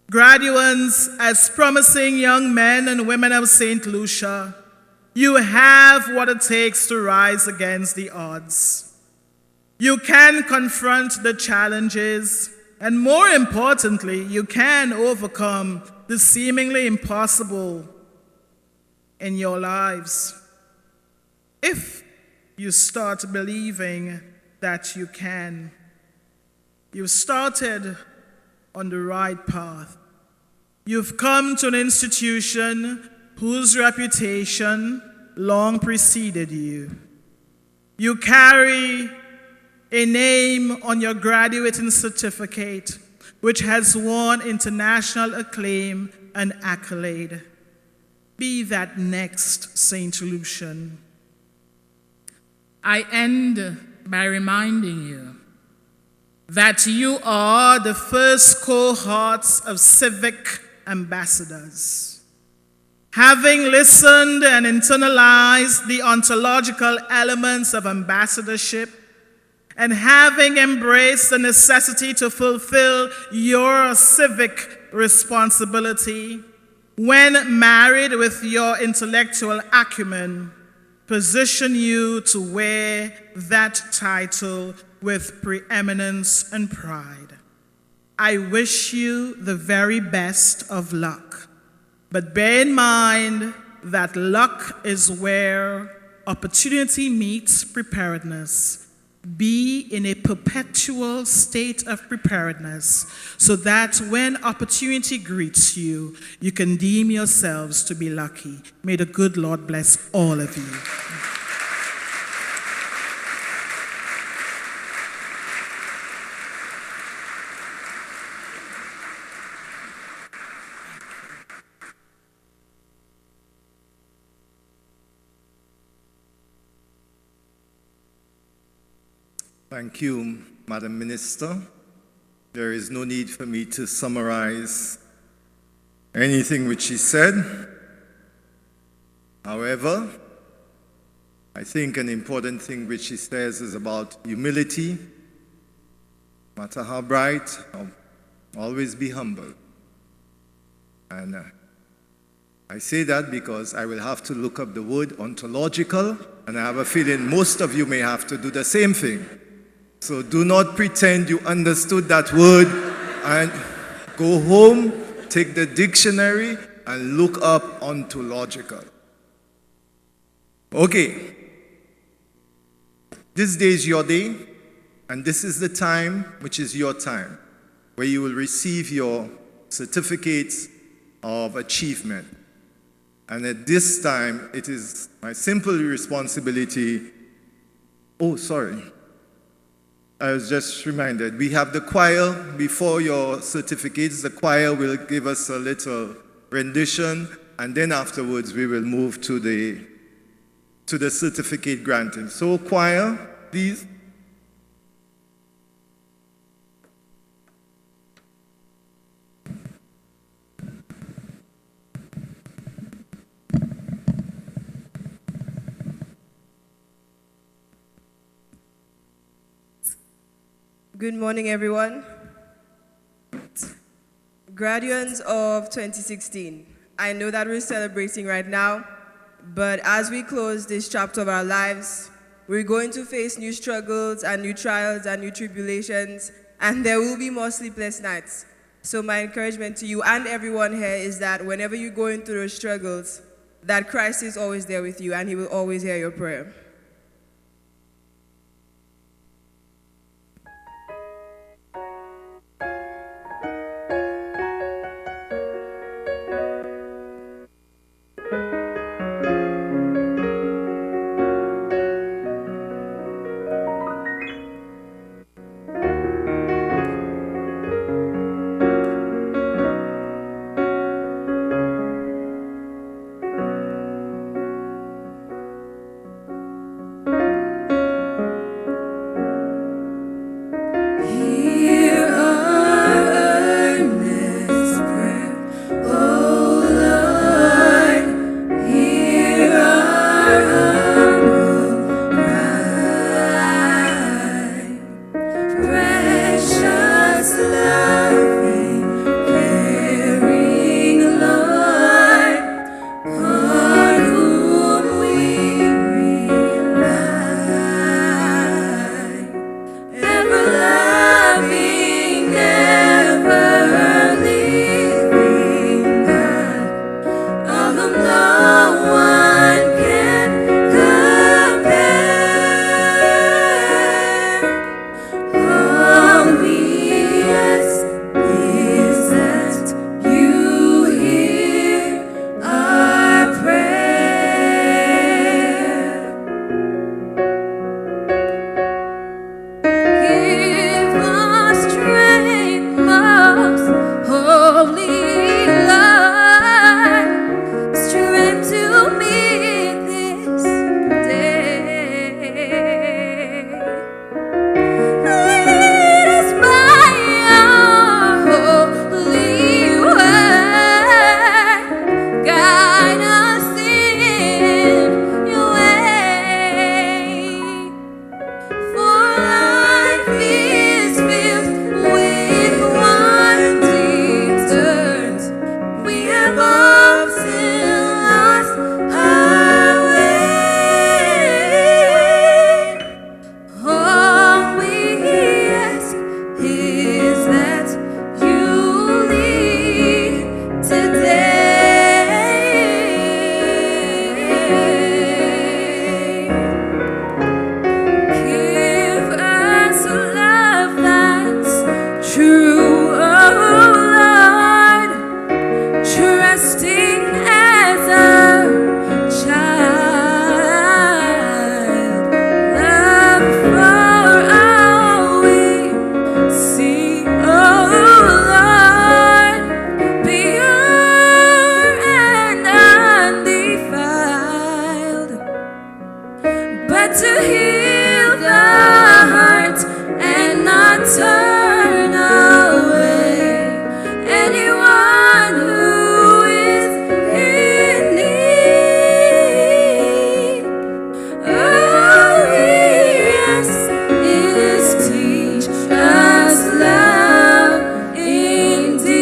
Graduates, as promising young men and women of St. Lucia, you have what it takes to rise against the odds. You can confront the challenges, and more importantly, you can overcome the seemingly impossible in your lives if you start believing that you can. You've started on the right path. You've come to an institution whose reputation long preceded you. You carry a name on your graduating certificate which has won international acclaim and accolade. Be that next St. Lucian. I end by reminding you that you are the first cohorts of civic ambassadors. Having listened and internalized the ontological elements of ambassadorship, and having embraced the necessity to fulfill your civic responsibility, when married with your intellectual acumen, position you to wear that title with preeminence and pride. I wish you the very best of luck, but bear in mind that luck is where opportunity meets preparedness. Be in a perpetual state of preparedness so that when opportunity greets you, you can deem yourselves to be lucky. May the good Lord bless all of you. Thank you, Madam Minister. There is no need for me to summarize anything which she said. However, I think an important thing which she says is about humility. No matter how bright, always be humble. And I say that because I will have to look up the word ontological, and I have a feeling most of you may have to do the same thing. So do not pretend you understood that word and go home, take the dictionary, and look up ontological. Okay. This day is your day, and this is the time which is your time, where you will receive your certificates of achievement. And at this time, it is my simple responsibility. Oh, sorry. I was just reminded, we have the choir before your certificates. The choir will give us a little rendition, and then afterwards we will move to the certificate granting. So choir, please. Good morning, everyone. Graduates of 2016, I know that we're celebrating right now, but as we close this chapter of our lives, we're going to face new struggles and new trials and new tribulations, and there will be more sleepless nights. So my encouragement to you and everyone here is that whenever you're going through those struggles, that Christ is always there with you and he will always hear your prayer. to heal the heart and not turn away anyone who is in need. Oh, yes, is teach us love indeed.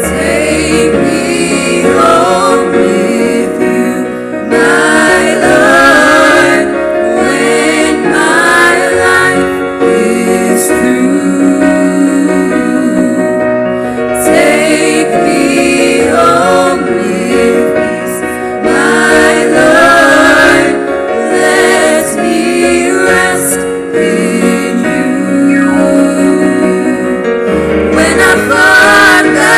Take me home with you, my Lord, when my life is through. Take me home with peace, my Lord, let me rest in you. When I fought the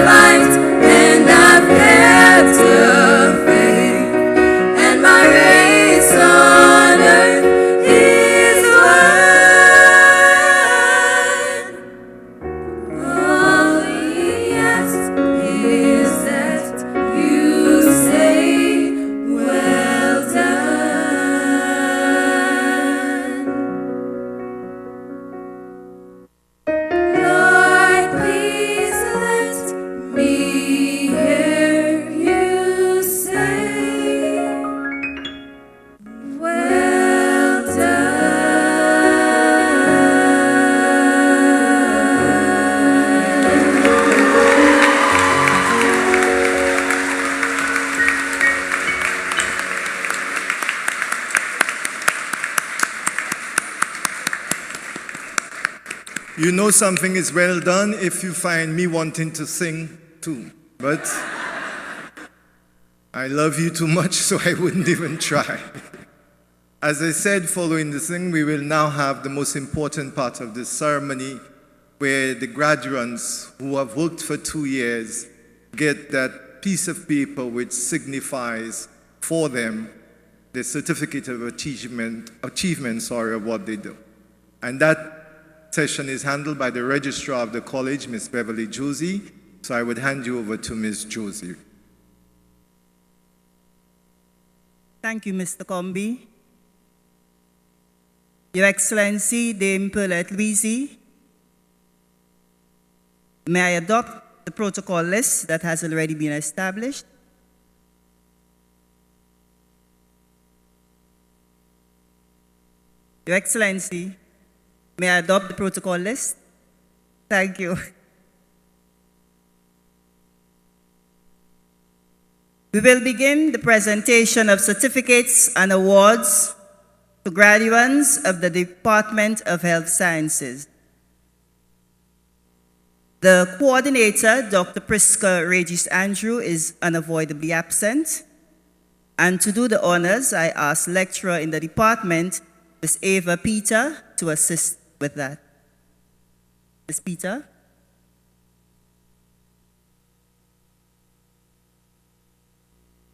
fight and I've kept the faith, and my race on earth is won. Oh, yes, is that you say, well done. Lord, please let me hear you say, well You know something is well done if you find me wanting to sing too. But I love you too much, so I wouldn't even try. As I said, following the sing, we will now have the most important part of this ceremony, where the graduates who have worked for 2 years get that piece of paper which signifies for them the certificate of achievement of what they do. And that session is handled by the registrar of the college, Ms. Beverly Josie. So I would hand you over to Ms. Josie. Thank you, Mr. Comby. Your Excellency, Dame Paulette Louisi, may I adopt the protocol list that has already been established? Your Excellency, may I adopt the protocol list? Thank you. We will begin the presentation of certificates and awards to graduates of the Department of Health Sciences. The coordinator, Dr. Priska Regis Andrew, is unavoidably absent. And to do the honors, I ask lecturer in the department, Ms. Ava Peter, to assist with that. Ms. Peter?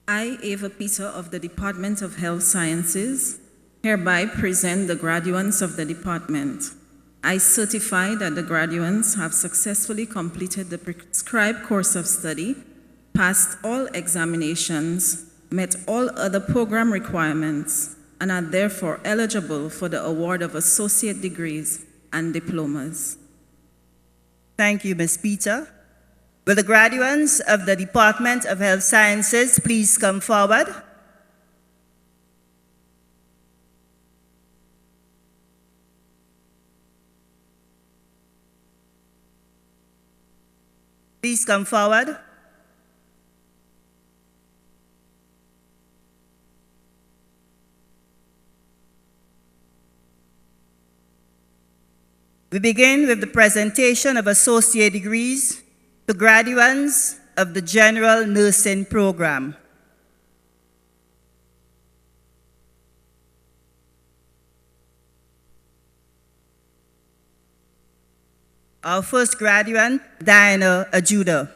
I, Ava Peter of the Department of Health Sciences, hereby present the graduates of the department. I certify that the graduates have successfully completed the prescribed course of study, passed all examinations, met all other program requirements, and are therefore eligible for the award of associate degrees and diplomas. Thank you, Ms. Peter. Will the graduates of the Department of Health Sciences please come forward? Please come forward. We begin with the presentation of associate degrees to graduates of the General Nursing Program. Our first graduate, Diana Ajuda.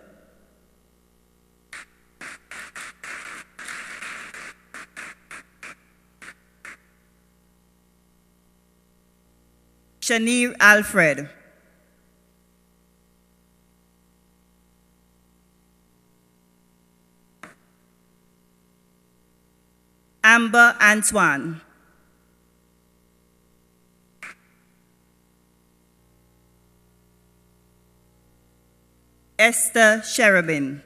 Shanir Alfred. Amber Antoine. Esther Cherubin.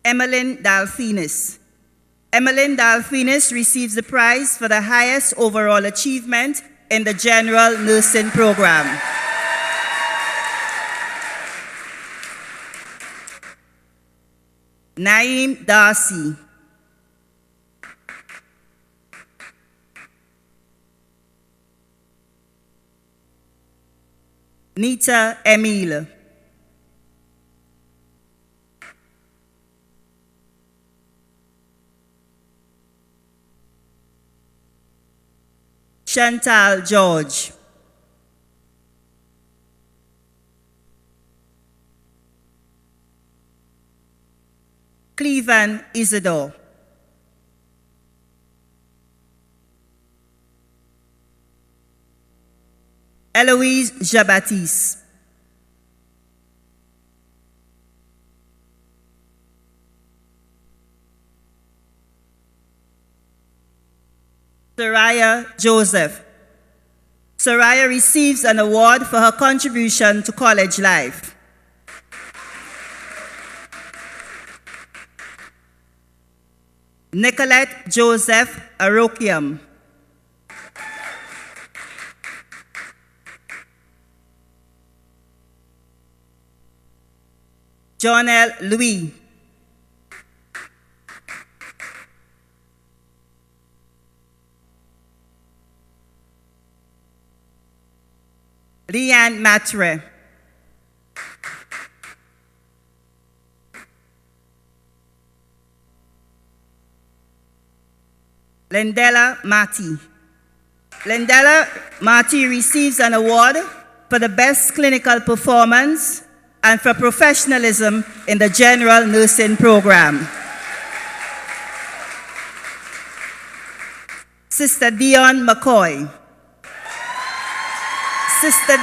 Emmeline Dalfinis. Emmeline Dalfinis receives the prize for the highest overall achievement in the general nursing program. Naeem Darcy. Nita Emile. Chantal George. Cleveland Isidore. Eloise Jabatis. Soraya Joseph. Soraya receives an award for her contribution to college life. Nicolette Joseph Arokiam. Jonel Louis. Leanne Matre. Lendella Mati. Lendella Mati receives an award for the best clinical performance and for professionalism in the general nursing program. Sister Dion McCoy. Sister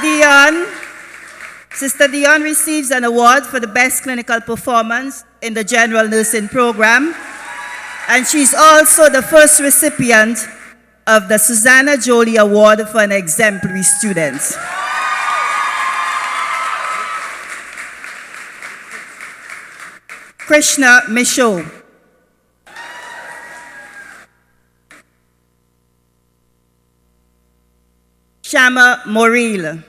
Dion receives an award for the best clinical performance in the general nursing program, and she's also the first recipient of the Susanna Jolie Award for an exemplary student. Krishna Misho. Shama Moril.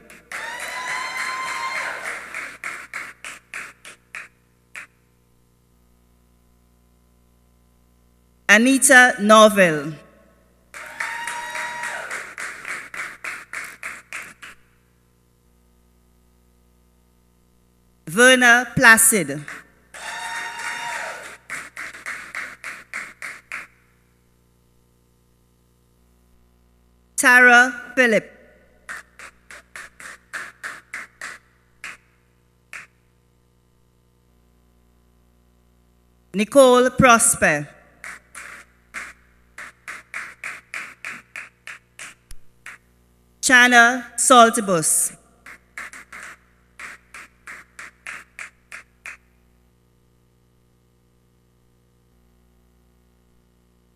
Anita Norville. Verna Placid. Tara Phillip. Nicole Prosper. Chana Saltibus.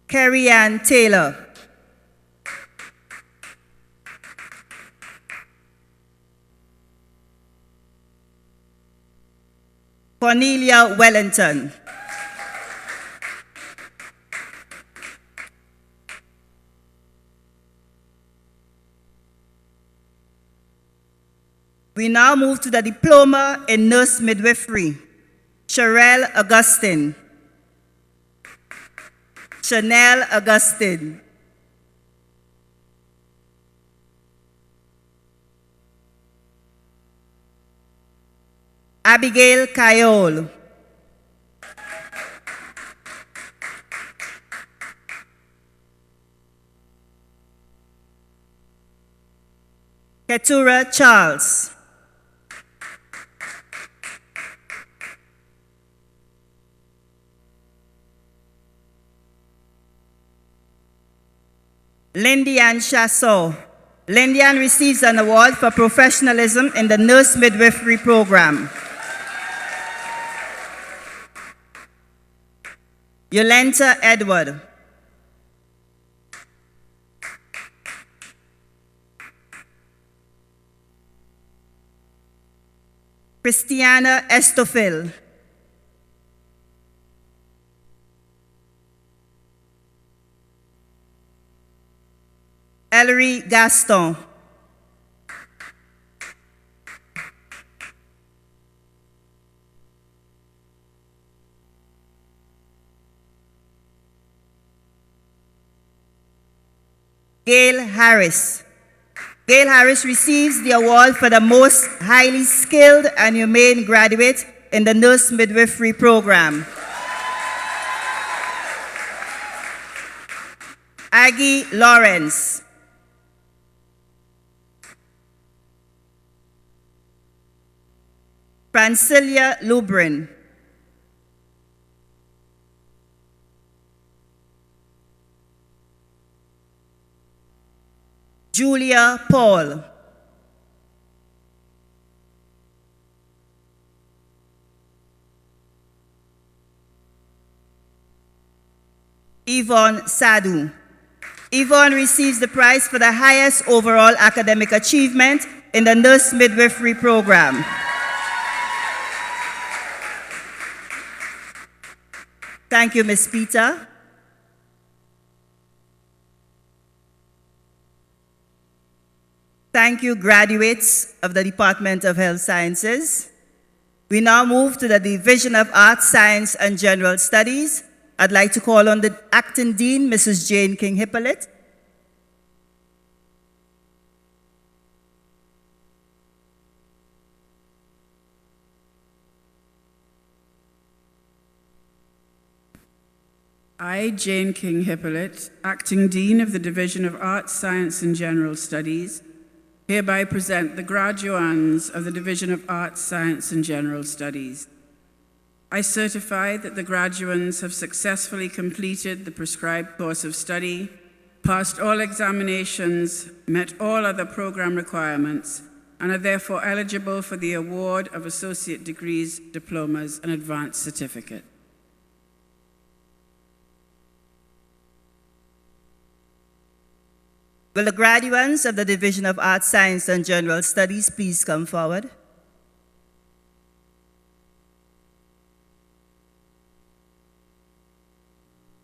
Carrie Ann Taylor. Cornelia Wellington. We now move to the Diploma in Nurse Midwifery. Sherelle Augustine. Chanel Augustine. Abigail Kayol. Keturah Charles. Lindian Chassaw. Lindian receives an award for professionalism in the nurse midwifery program. Yolenta Edward. Christiana Estofil. Ellery Gaston. Gail Harris. Gail Harris receives the award for the most highly skilled and humane graduate in the nurse midwifery program. Aggie Lawrence. Francilia Lubrin. Julia Paul. Yvonne Sadu. Yvonne receives the prize for the highest overall academic achievement in the nurse midwifery program. Thank you, Ms. Peter. Thank you, graduates of the Department of Health Sciences. We now move to the Division of Arts, Science, and General Studies. I'd like to call on the Acting Dean, Mrs. Jane King-Hippolyte. I, Jane King-Hippolyte, Acting Dean of the Division of Arts, Science, and General Studies, hereby present the graduands of the Division of Arts, Science, and General Studies. I certify that the graduands have successfully completed the prescribed course of study, passed all examinations, met all other program requirements, and are therefore eligible for the award of associate degrees, diplomas, and advanced certificate. Will the graduands of the Division of Arts, Science, and General Studies please come forward?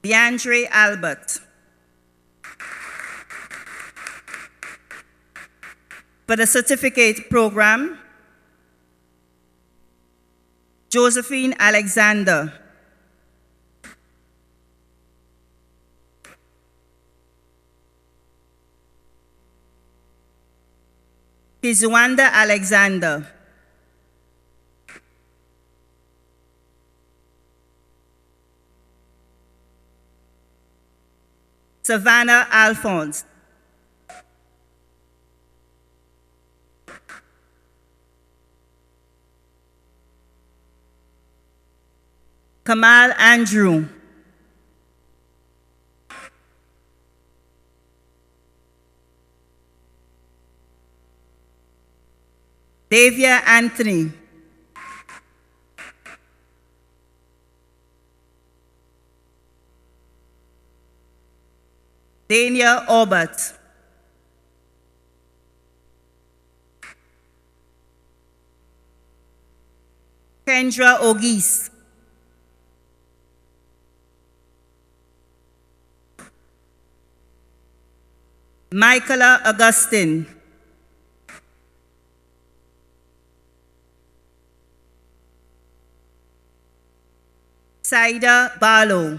DeAndre Albert. For the certificate program, Josephine Alexander. Kizuanda Alexander. Savannah Alphonse. Kamal Andrew. Davia Anthony. Dania Orbert. Kendra Ogis. Michaela Augustine. Saida Barlow.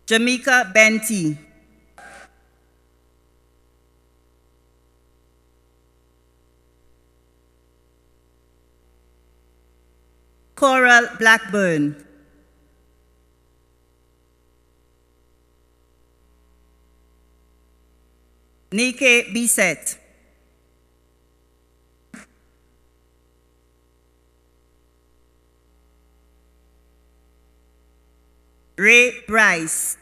Jamaica Benty. Coral Blackburn. Nike Bisset. Ray Bryce.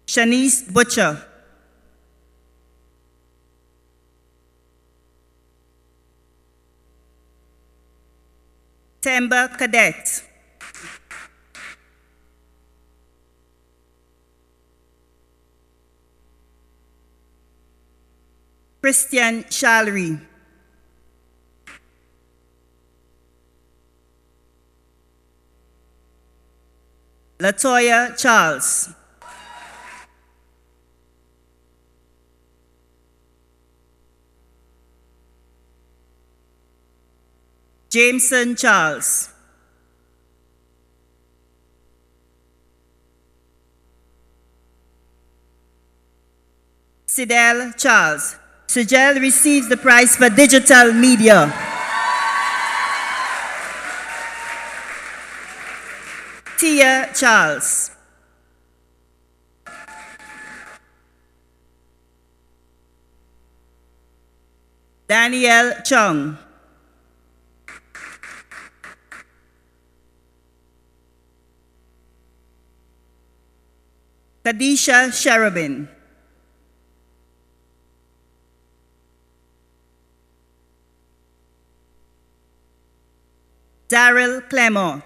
Shanice Butcher. Temba Cadet. Christian Shalry. Latoya Charles. Jameson Charles. Sidel Charles. Sujel receives the prize for digital media. Tia Charles. Danielle Chung. Kadisha Sherabin. Daryl Clement.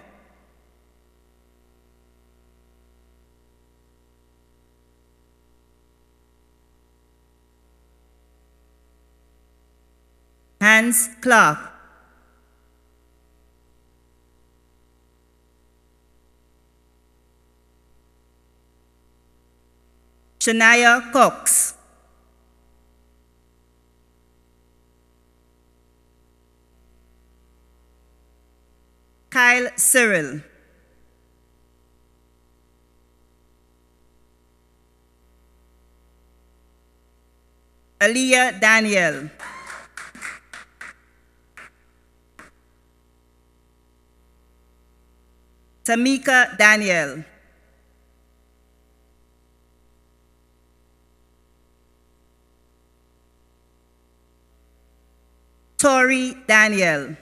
Hans Clark. Shania Cox. Kyle Cyril. Aliyah Daniel. Tamika Daniel. Tori Daniel.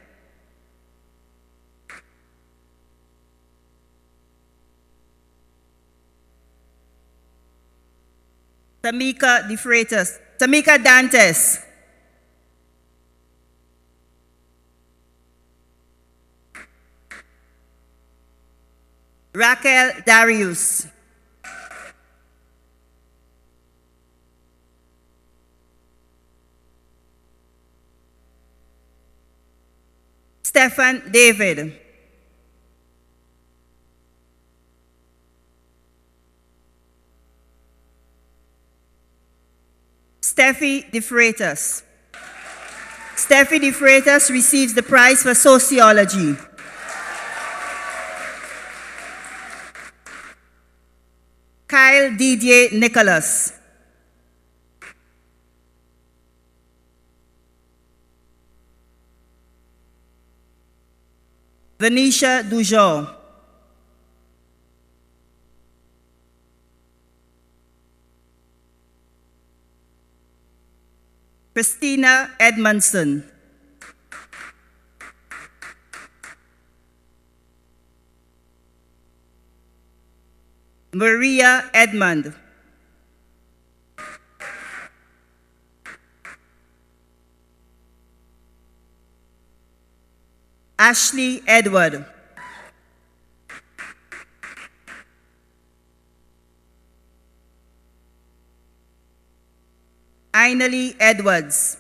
Tamika DeFreitas. Tamika Dantes. Raquel Darius. Stefan David. Steffi DeFreitas. Steffi DeFreitas receives the prize for sociology. Kyle Didier Nicholas. Venetia Dujon. Christina Edmondson. Maria Edmond. Ashley Edward. Ainali Edwards.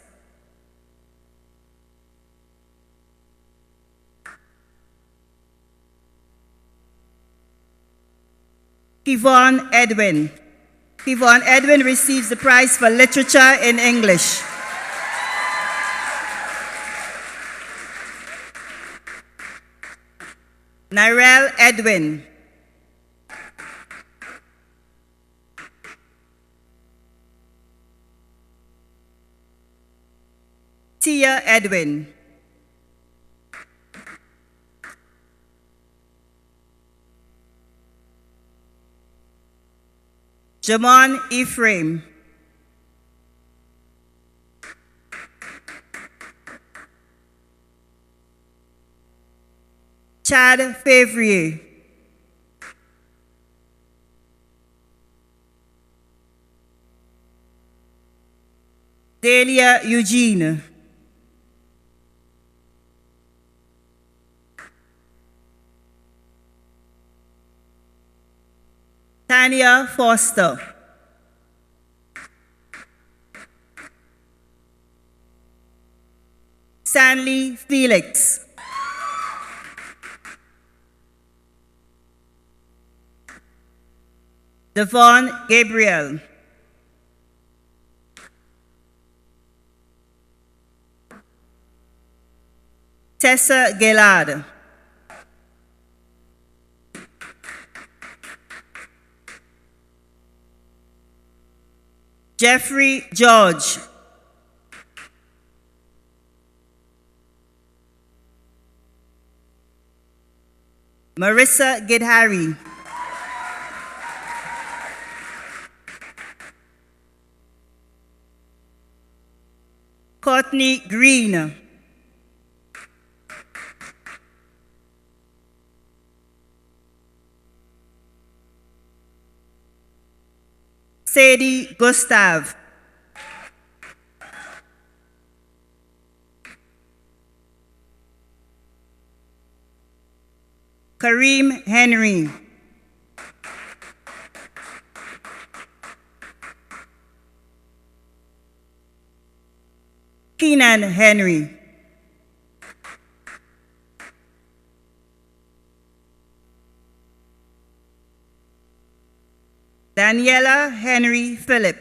Kivon Edwin. Kivon Edwin receives the prize for literature in English. Nirel Edwin. Tia Edwin. Jamon Ephraim. Chad Favrier. Delia Eugene. Tanya Foster. Stanley Felix. Devon Gabriel. Tessa Gilad. Jeffrey George. Marissa Gidhari. Courtney Green. Sadie Gustav. Kareem Henry. Keenan Henry. Daniela Henry Phillip.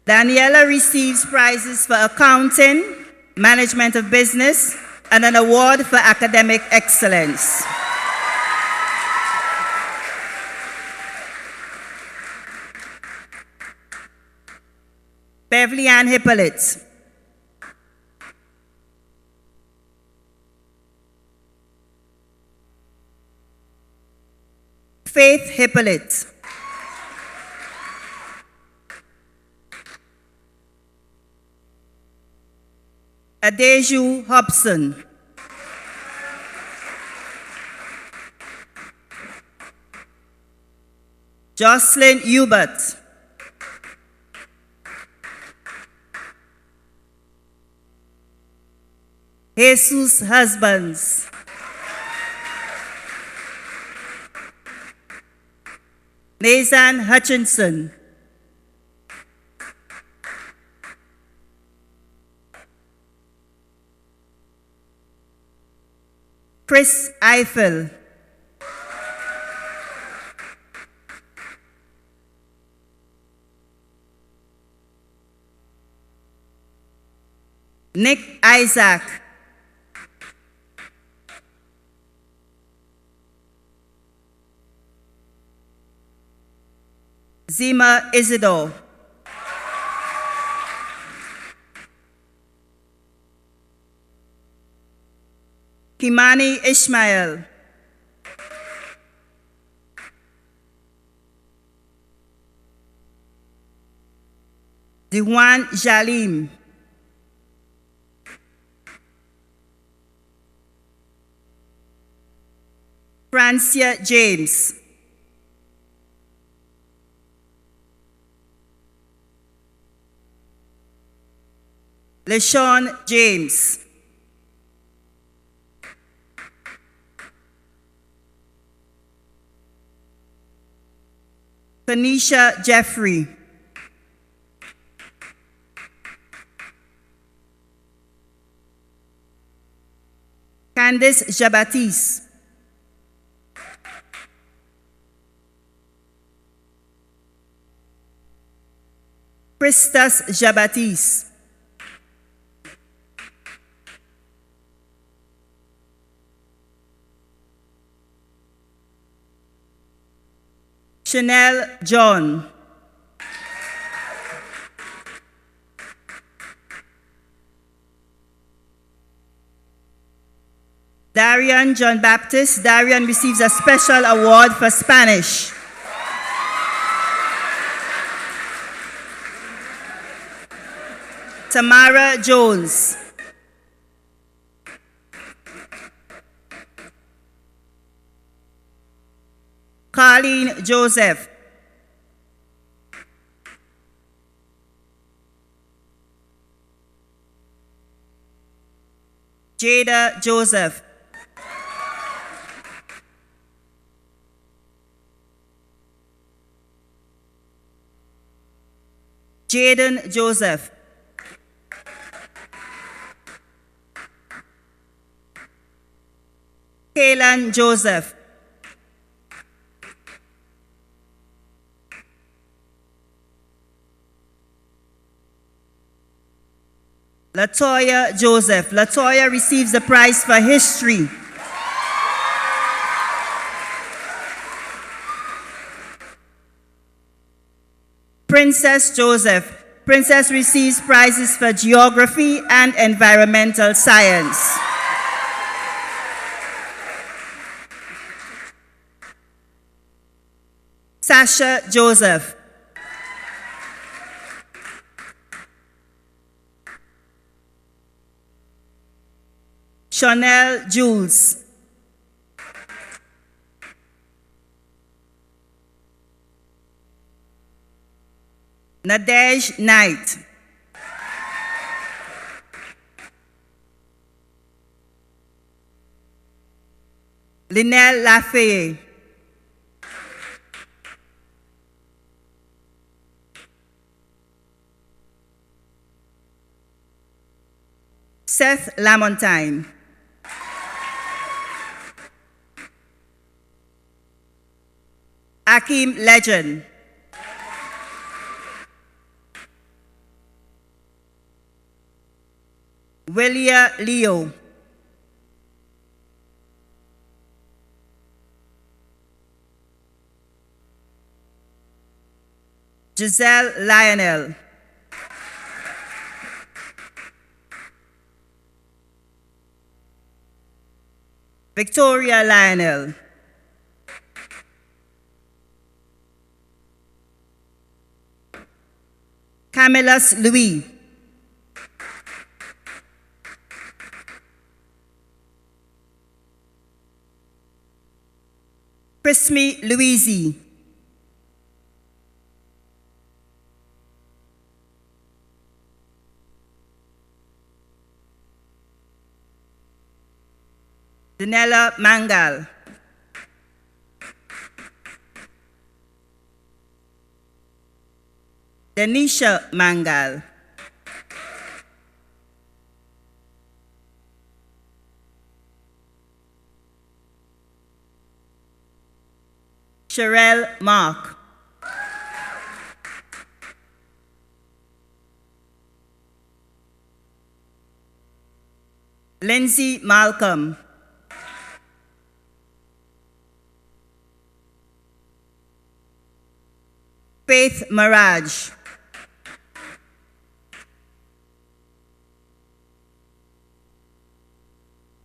Daniela receives prizes for accounting, management of business, and an award for academic excellence. Beverly Ann Hippolyte. Faith Hippolyte. Adeju Hobson. Jocelyn Hubert. Jesus Husbands. Nathan Hutchinson. Chris Eiffel. Nick Isaac. Zima Isidore. Kimani Ishmael. Diwan Jalim. Francia James. LeSean James. Kanisha Jeffrey. Candice Jabatis. Christus Jabatis. Chanel John. Darian John Baptist. Darian receives a special award for Spanish. Tamara Jones. Carleen Joseph. Jada Joseph. Jaden Joseph. Kaylan Joseph. Latoya Joseph. Latoya receives the prize for history. Princess Joseph. Princess receives prizes for geography and environmental science. Sasha Joseph. Chanel Jules. Nadej Knight. Linnell Lafayette. Seth Lamontine. Akeem Legend. Willia Leo. Giselle Lionel. Victoria Lionel. Camillus Louis. Prismy Louisi. Danella Mangal. Denisha Mangal. Sherelle Mark. Lindsay Malcolm. Faith Mirage.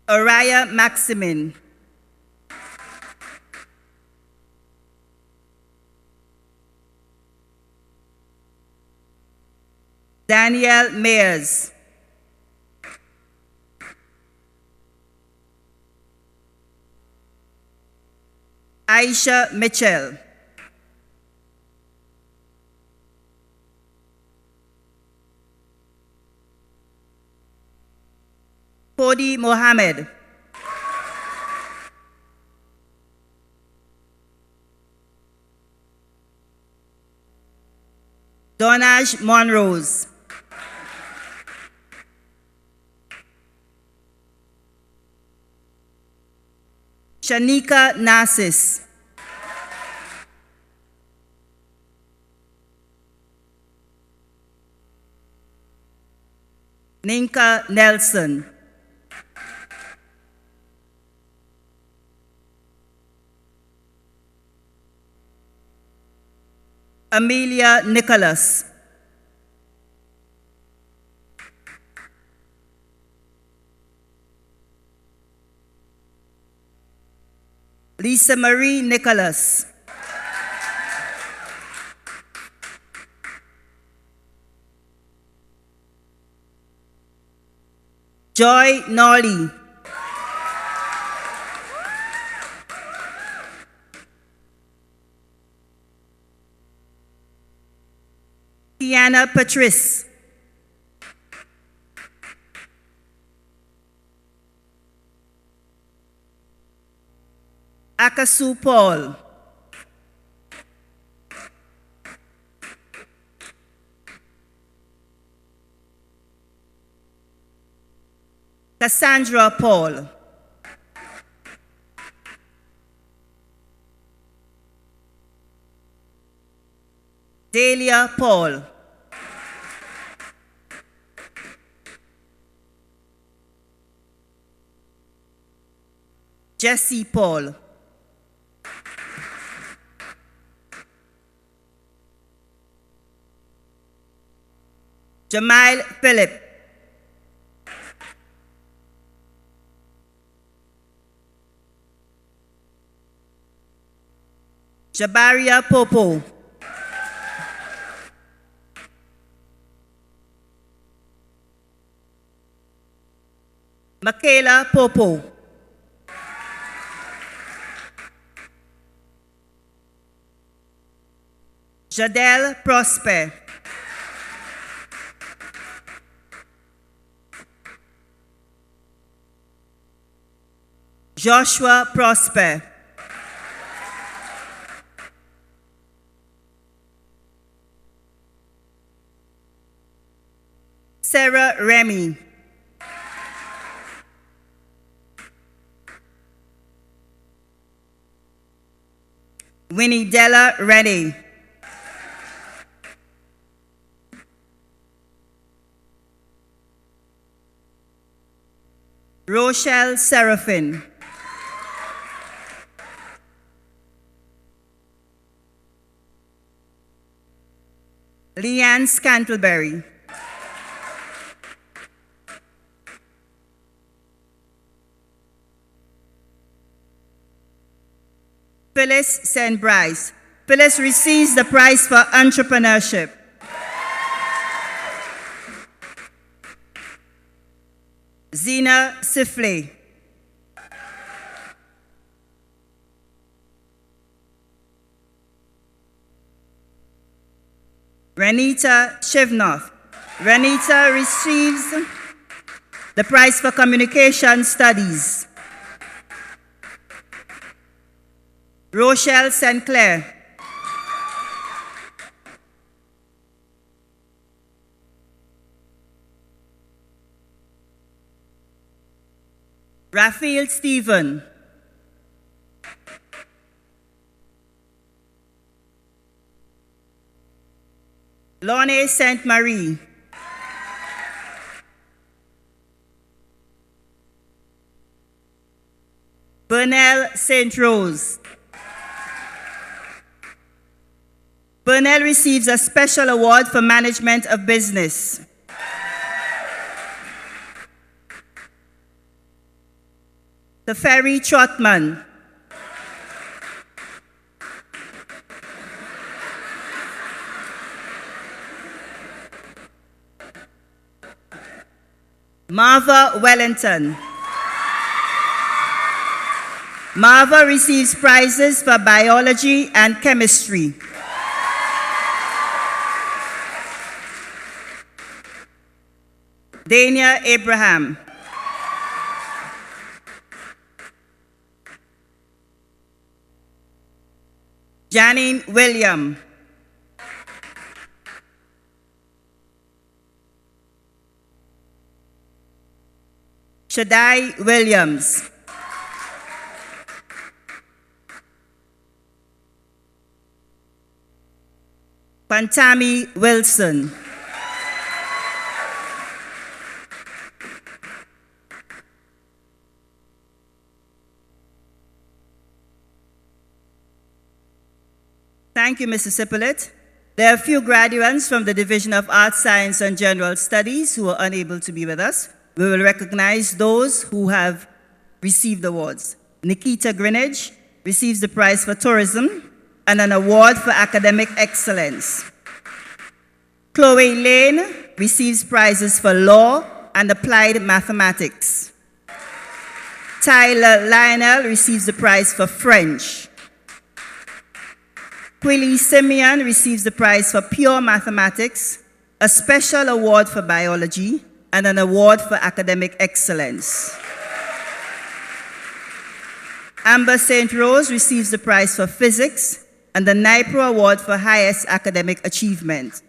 Araya Maximin. Danielle Mayers. Aisha Mitchell. Cody Mohammed. Donaj Monrose. Shanika Narcis. Ninka Nelson. Amelia Nicholas. Lisa Marie Nicholas. Joy Norley. Kiana Patrice. Akasu Paul. Cassandra Paul. Delia Paul. Jesse Paul. Jamail Philip. Jabaria Popo. Michaela Popo. Jadel Prosper. Joshua Prosper. Sarah Remy. Winnie Della Rennie. Rochelle Seraphin. Leanne Scantleberry. Phyllis St. Bryce. Phyllis receives the prize for entrepreneurship. Zena Sifley. Renita Shivnoff. Renita receives the prize for communication studies. Rochelle St. Clair. Raphael Stephen. Lorne St. Marie. Bernal St. Rose. Bernal receives a special award for management of business. Teferi Trotman. Marva Wellington. Marva receives prizes for biology and chemistry. Dania Abraham. Janine William. Shaddai Williams. Pantami Wilson. Thank you, Mr. Sippolet. There are a few graduates from the Division of Arts, Science, and General Studies who are unable to be with us. We will recognize those who have received awards. Nikita Greenidge receives the prize for tourism and an award for academic excellence. Chloe Lane receives prizes for law, and Applied Mathematics. Tyler Lionel receives the prize for French. Quilly Simeon receives the prize for Pure Mathematics, a special award for biology, and an award for academic excellence. Amber St. Rose receives the prize for physics and the NIPRO Award for highest academic achievement.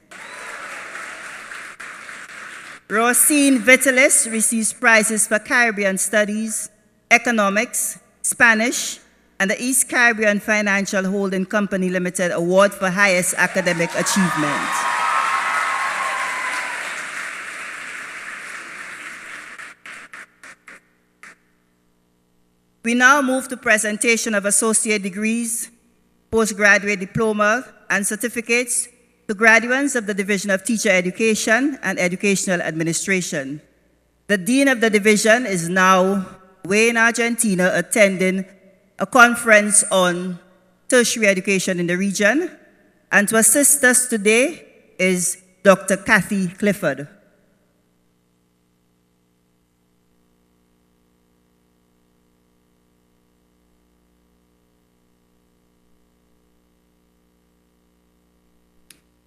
Rosine Vitalis receives prizes for Caribbean Studies, Economics, Spanish, and the East Caribbean Financial Holding Company Limited Award for highest academic achievement. We now move to presentation of associate degrees, postgraduate diploma, and certificates to graduates of the Division of Teacher Education and Educational Administration. The Dean of the Division is now away in Argentina attending a conference on tertiary education in the region. And to assist us today is Dr. Kathy Clifford.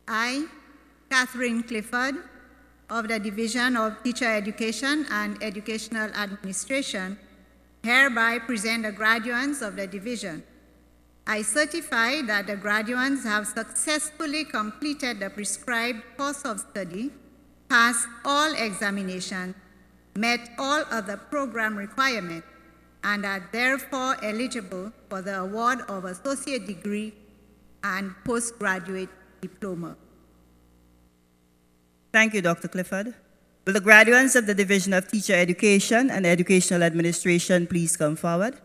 I, Catherine Clifford, of the Division of Teacher Education and Educational Administration, hereby present the graduates of the division. I certify that the graduates have successfully completed the prescribed course of study, passed all examinations, met all other program requirements, and are therefore eligible for the award of associate degree and postgraduate diploma. Thank you, Dr. Clifford. Will the graduates of the Division of Teacher Education and Educational Administration please come forward?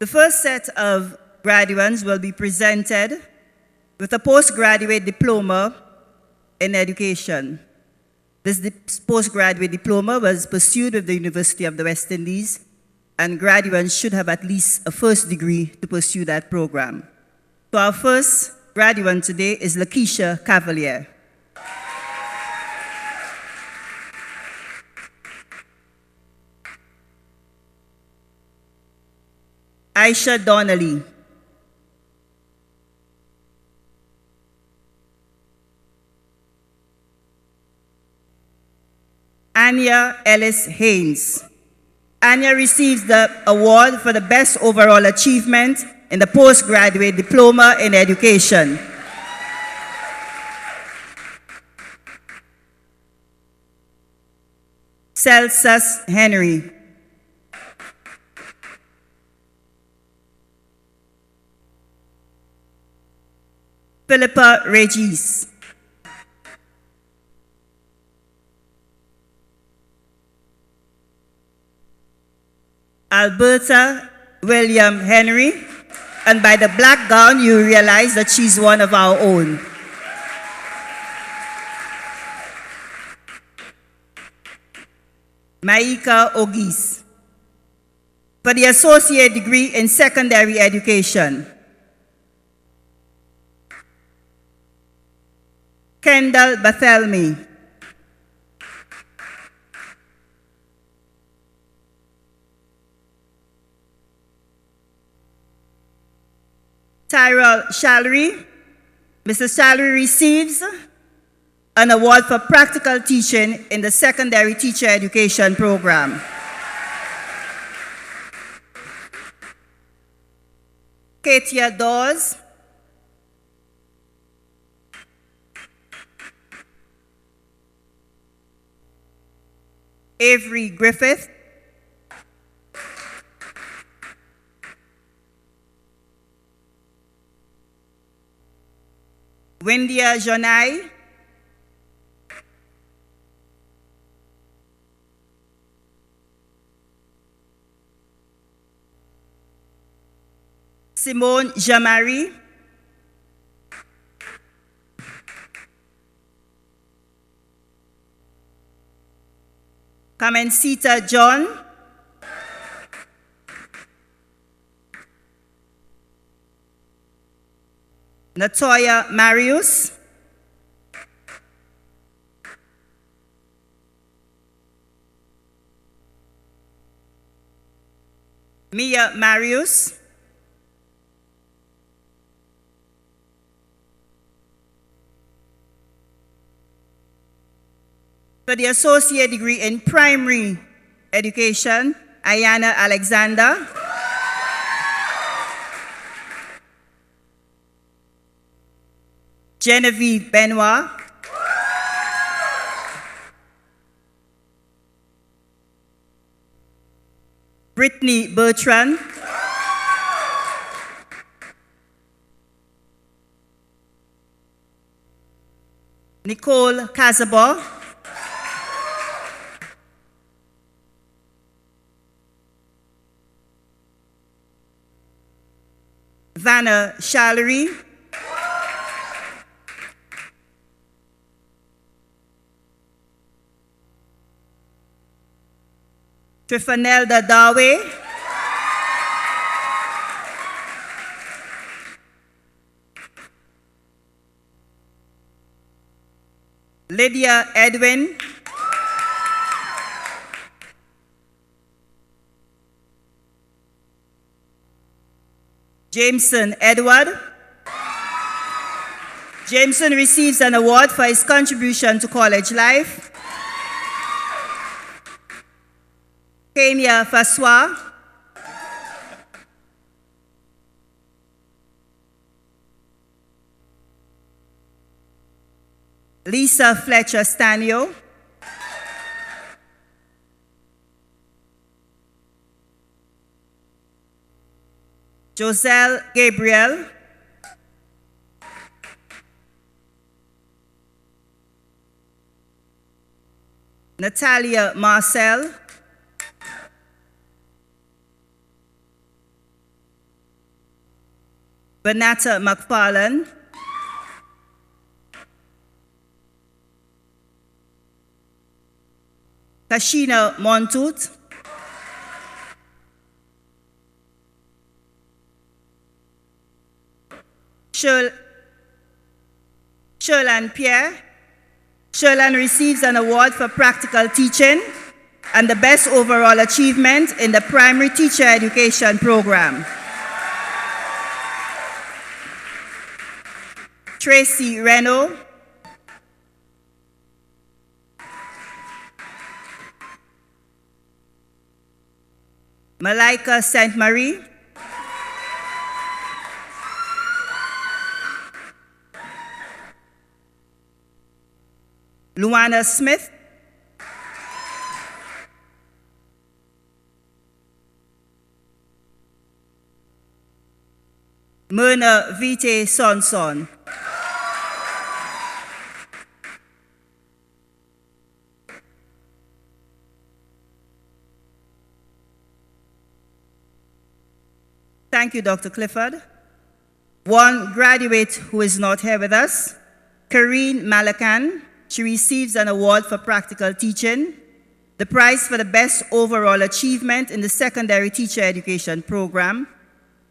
The first set of graduates will be presented with a postgraduate diploma in education. This postgraduate diploma was pursued with the University of the West Indies, and graduates should have at least a first degree to pursue that program. So our first graduate today is Lakeisha Cavalier. Aisha Donnelly. Anya Ellis Haynes. Anya receives the award for the best overall achievement in the postgraduate diploma in education. SALCC Henry. Philippa Regis. Alberta William Henry. And by the black gown, you realize that she's one of our own. Maika Ogis. For the associate degree in secondary education. Kendall Barthelemy. Tyrell Shallery. Mrs. Shallery receives an award for practical teaching in the secondary teacher education program. Katia Dawes. Avery Griffith. Wendia Jonai. Simone Jamari, Kamencita John, Natoya Marius, Mia Marius, for the associate degree in primary education, Ayana Alexander, Genevieve Benoit, Brittany Bertrand, Nicole Casabo, Vanna Shallery, Trifanelda Dawe, Lydia Edwin, Jameson Edward. Jameson receives an award for his contribution to college life. Kenya Faswa, Lisa Fletcher Stanio, Joselle Gabriel, Natalia Marcel, Benata McFarlane, Kashina Montut, Sherlan Pierre. Sherlan receives an award for practical teaching and the best overall achievement in the primary teacher education program. Tracy Reno, Malika Saint Marie, Luana Smith, Myrna Vite Sonson, thank you, Dr. Clifford. One graduate who is not here with us, Karine Malakan. She receives an award for practical teaching, the prize for the best overall achievement in the secondary teacher education program,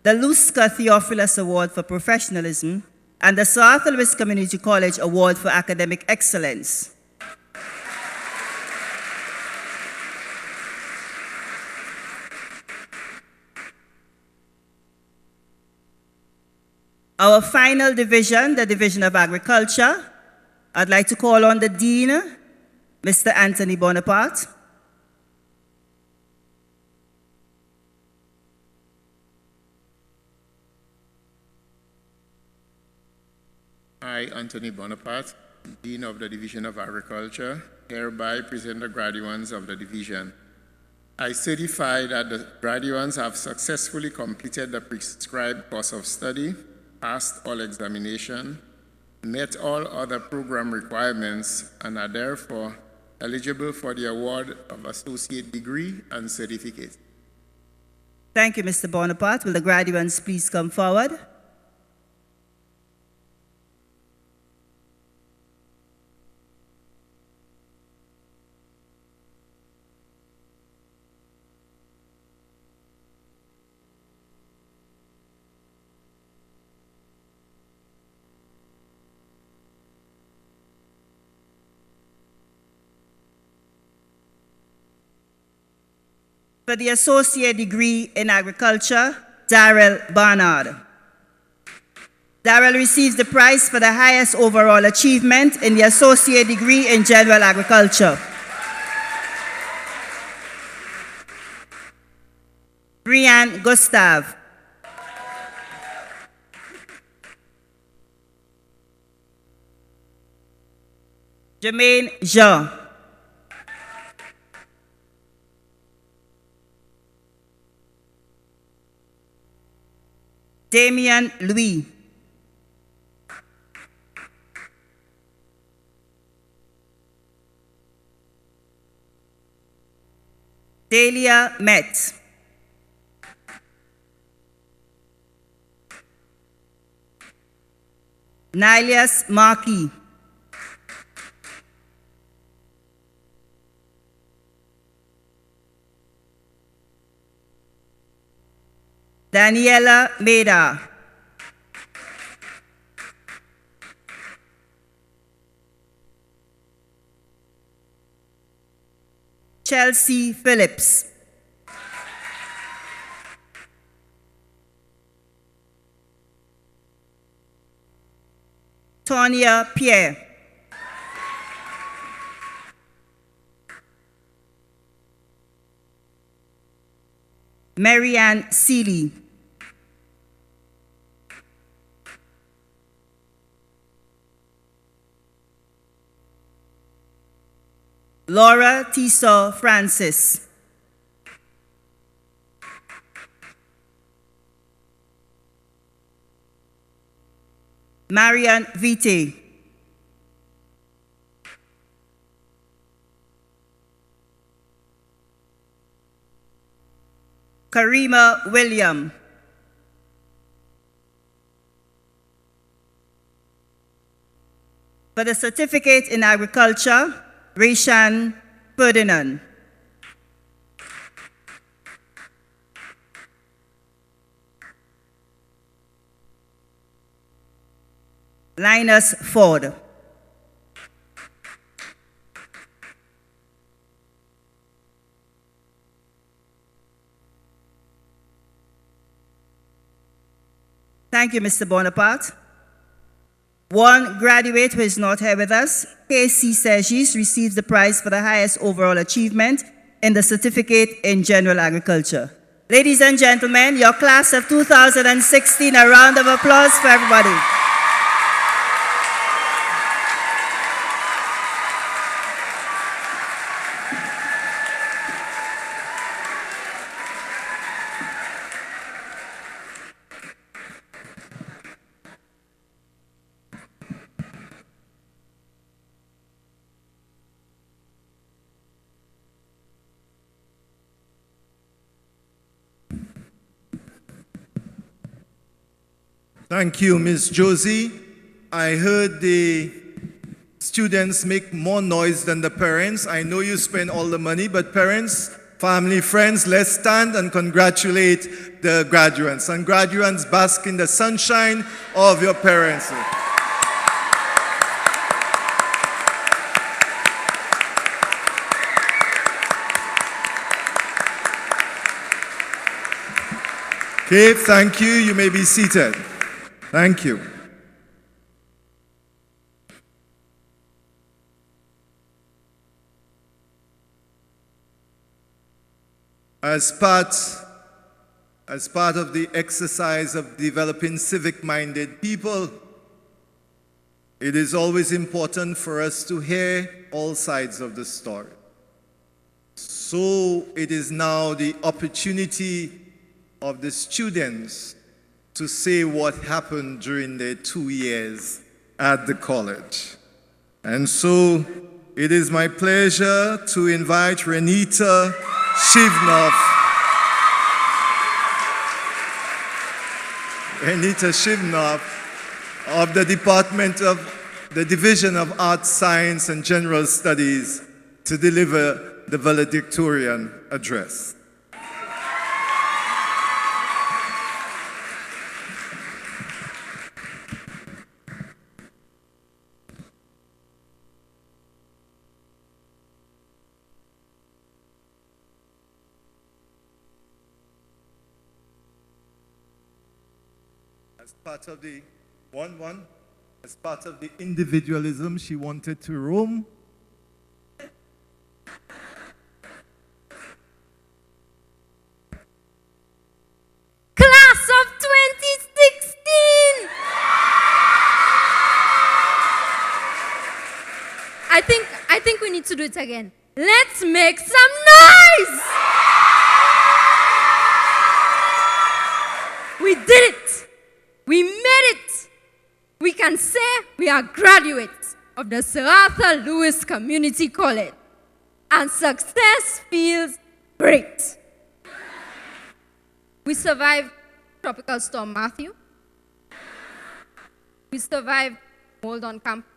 the Luska Theophilus Award for professionalism, and the South Louis Community College Award for academic excellence. Our final division, the Division of Agriculture, I'd like to call on the Dean, Mr. Anthony Bonaparte. I, Anthony Bonaparte, Dean of the Division of Agriculture, hereby present the graduates of the division. I certify that the graduates have successfully completed the prescribed course of study, passed all examinations, met all other program requirements, and are therefore eligible for the award of associate degree and certificate. Thank you, Mr. Bonaparte. Will the graduates please come forward? For the associate degree in agriculture, Darrell Barnard. Darrell receives the prize for the highest overall achievement in the associate degree in general agriculture. Brian Gustav. Jermaine Jean. Damian Louis. Delia Metz. Nilias Markey. Daniela Meda. Chelsea Phillips. Tonya Pierre. Marianne Seeley. Laura Tisa Francis. Marian Vite. Karima William. For the certificate in agriculture, Rayshan Ferdinand. Linus Ford. Thank you, Mr. Bonaparte. One graduate who is not here with us, K.C. Sergis, receives the prize for the highest overall achievement in the certificate in general agriculture. Ladies and gentlemen, your class of 2016, a round of applause for everybody. Thank you, Ms. Josie. I heard the students make more noise than the parents. I know you spend all the money, but parents, family, friends, let's stand and congratulate the graduates. And graduates, bask in the sunshine of your parents. Okay, thank you. You may be seated. Thank you. As part of the exercise of developing civic-minded people, it is always important for us to hear all sides of the story. So it is now the opportunity of the students to say what happened during their 2 years at the college. And so it is my pleasure to invite Renita Shivnov Anita Shivnov of the Division of Arts, Science, and General Studies to deliver the valedictorian address. As part of the as part of the individualism she wanted to roam, Class of 2016! I think we need to do it again. Let's make some noise! We did it! We made it! We can say we are graduates of the Sir Arthur Lewis Community College, and success feels great. We survived Tropical Storm Matthew. We survived mold on campus.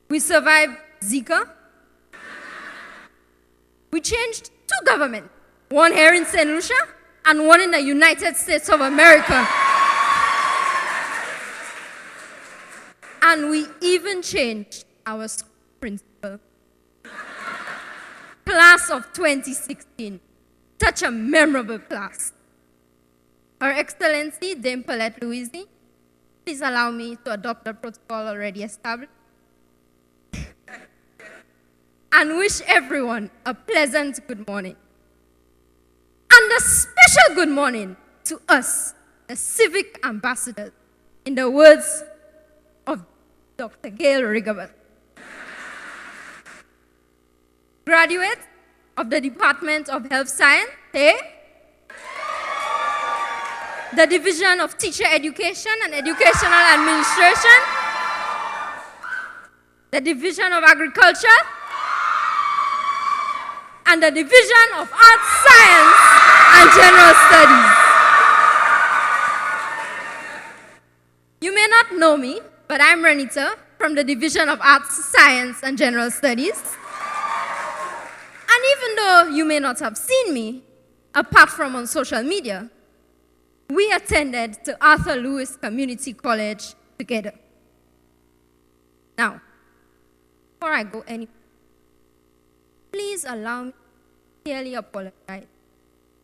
We survived Zika. We changed 2 governments, one here in St. Lucia and one in the United States of America. And we even changed our school principal. Class of 2016. Such a memorable class. Her Excellency, Dame Paulette Louisi, please allow me to adopt the protocol already established and wish everyone a pleasant good morning. And a special good morning to us, the civic ambassadors, in the words of Dr. Gail Rigobert. Graduates of the Department of Health Science, the Division of Teacher Education and Educational Administration, the Division of Agriculture, and the Division of Arts, Science, and General Studies. You may not know me, but I'm Renita from the Division of Arts, Science, and General Studies. And even though you may not have seen me, apart from on social media, we attended to Arthur Lewis Community College together. Now, before I go any, please allow me to sincerely apologize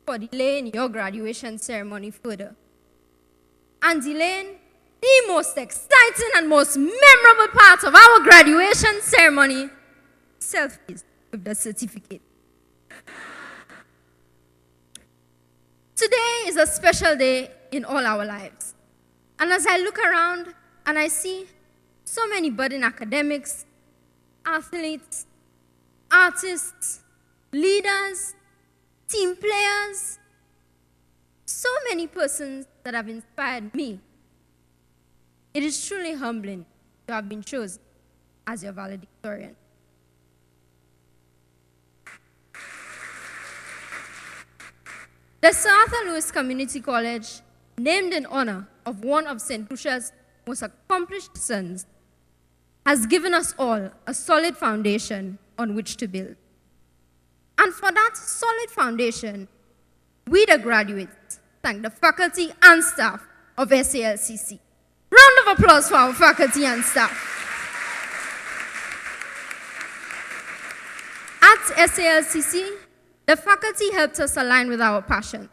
for delaying your graduation ceremony further and delaying the most exciting and most memorable part of our graduation ceremony, selfies with the certificate. Today is a special day in all our lives. And as I look around and I see so many budding academics, athletes, artists, leaders, team players, so many persons that have inspired me, it is truly humbling to have been chosen as your valedictorian. The Sir Arthur Lewis Community College, named in honor of one of St. Lucia's most accomplished sons, has given us all a solid foundation on which to build. And for that solid foundation, we, the graduates, thank the faculty and staff of SALCC. Round of applause for our faculty and staff. At SALCC, the faculty helped us align with our passion,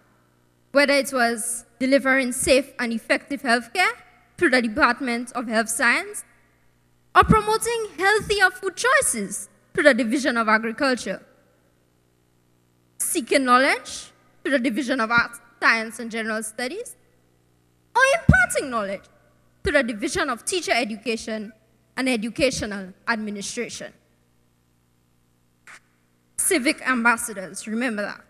whether it was delivering safe and effective healthcare through the Department of Health Science, or promoting healthier food choices through the Division of Agriculture, seeking knowledge through the Division of Arts, Science, and General Studies, or imparting knowledge through the Division of Teacher Education and Educational Administration. Civic ambassadors, remember that.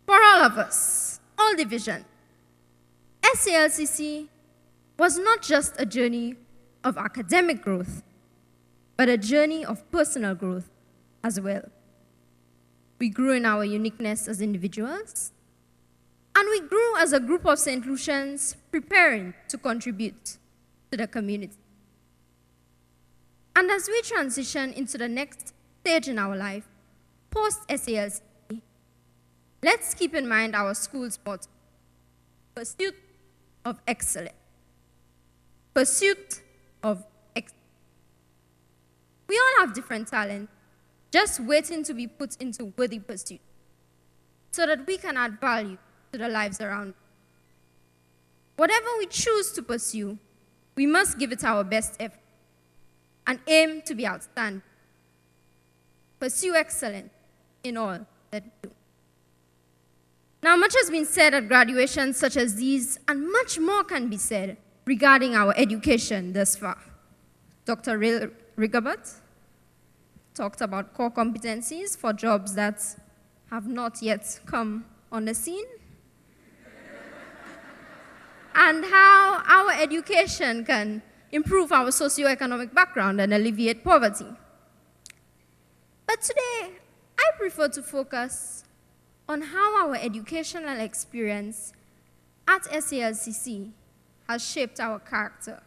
For all of us, all divisions, SALCC was not just a journey of academic growth, but a journey of personal growth as well. We grew in our uniqueness as individuals, And we grew as a group of St. Lucians preparing to contribute to the community. And as we transition into the next stage in our life, post-SALCC, let's keep in mind our school's motto: pursuit of excellence. Pursuit of excellence. We all have different talents, just waiting to be put into worthy pursuit, so that we can add value to the lives around us. Whatever we choose to pursue, we must give it our best effort and aim to be outstanding. Pursue excellence in all that we do. Now, much has been said at graduations such as these, and much more can be said regarding our education thus far. Dr. Rigobert talked about core competencies for jobs that have not yet come on the scene, and how our education can improve our socioeconomic background and alleviate poverty. But today, I prefer to focus on how our educational experience at SALCC has shaped our character.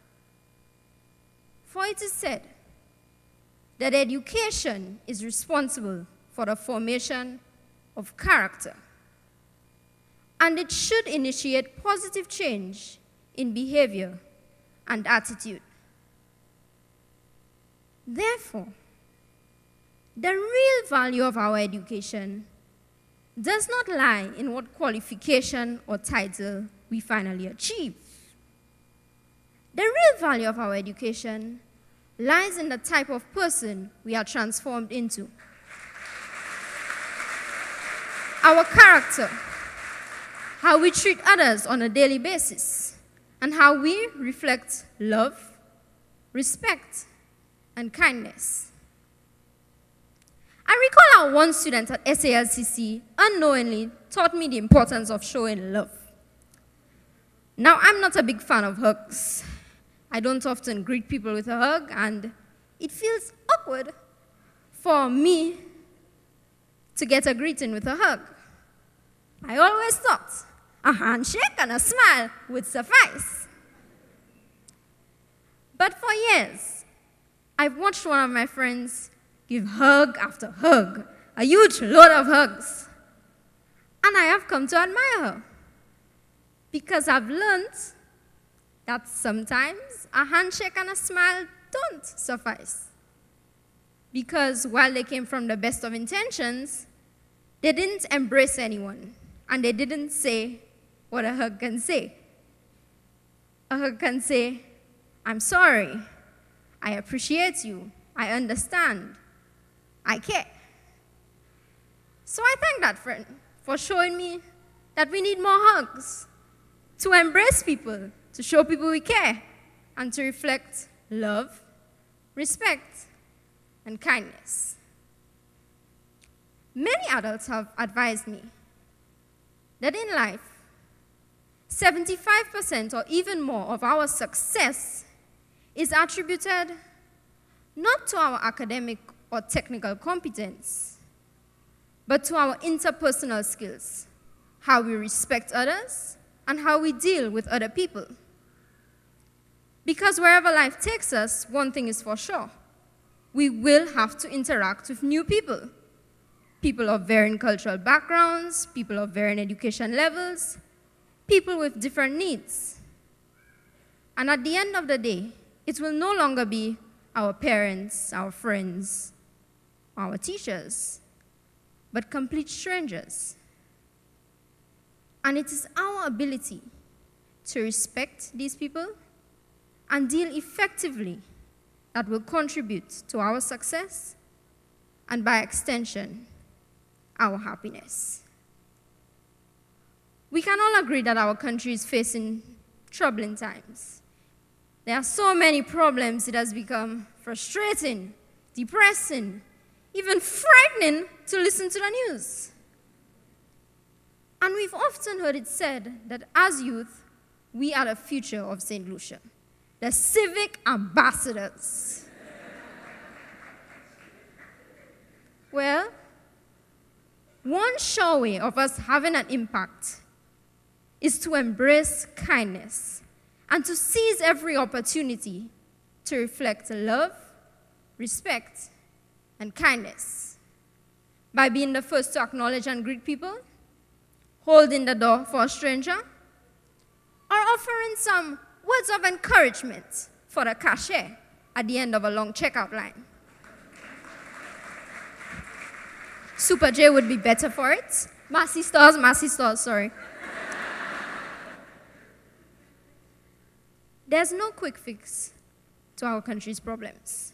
For it is said that education is responsible for the formation of character, and it should initiate positive change in behavior and attitude. Therefore, the real value of our education does not lie in what qualification or title we finally achieve. The real value of our education lies in the type of person we are transformed into. Our character, how we treat others on a daily basis, and how we reflect love, respect, and kindness. I recall how one student at SALCC unknowingly taught me the importance of showing love. Now, I'm not a big fan of hugs. I don't often greet people with a hug, and it feels awkward for me to get a greeting with a hug. I always thought a handshake and a smile would suffice. But for years, I've watched one of my friends give hug after hug, a huge load of hugs. And I have come to admire her, because I've learned that sometimes a handshake and a smile don't suffice. Because while they came from the best of intentions, they didn't embrace anyone, and they didn't say what a hug can say. A hug can say, "I'm sorry, I appreciate you, I understand, I care." So I thank that friend for showing me that we need more hugs, to embrace people, to show people we care, and to reflect love, respect, and kindness. Many adults have advised me that in life, 75% or even more of our success is attributed not to our academic or technical competence, but to our interpersonal skills, how we respect others, and how we deal with other people. Because wherever life takes us, one thing is for sure: we will have to interact with new people. People of varying cultural backgrounds, people of varying education levels, people with different needs. And at the end of the day, it will no longer be our parents, our friends, our teachers, but complete strangers. And it is our ability to respect these people and deal effectively that will contribute to our success and, by extension, our happiness. We can all agree that our country is facing troubling times. There are so many problems, it has become frustrating, depressing, even frightening to listen to the news. And we've often heard it said that as youth, we are the future of St. Lucia, the civic ambassadors. Well, one sure way of us having an impact is to embrace kindness and to seize every opportunity to reflect love, respect, and kindness by being the first to acknowledge and greet people, holding the door for a stranger, or offering some words of encouragement for the cashier at the end of a long checkout line. Super J would be better for it. Massy stores, sorry. There's no quick fix to our country's problems.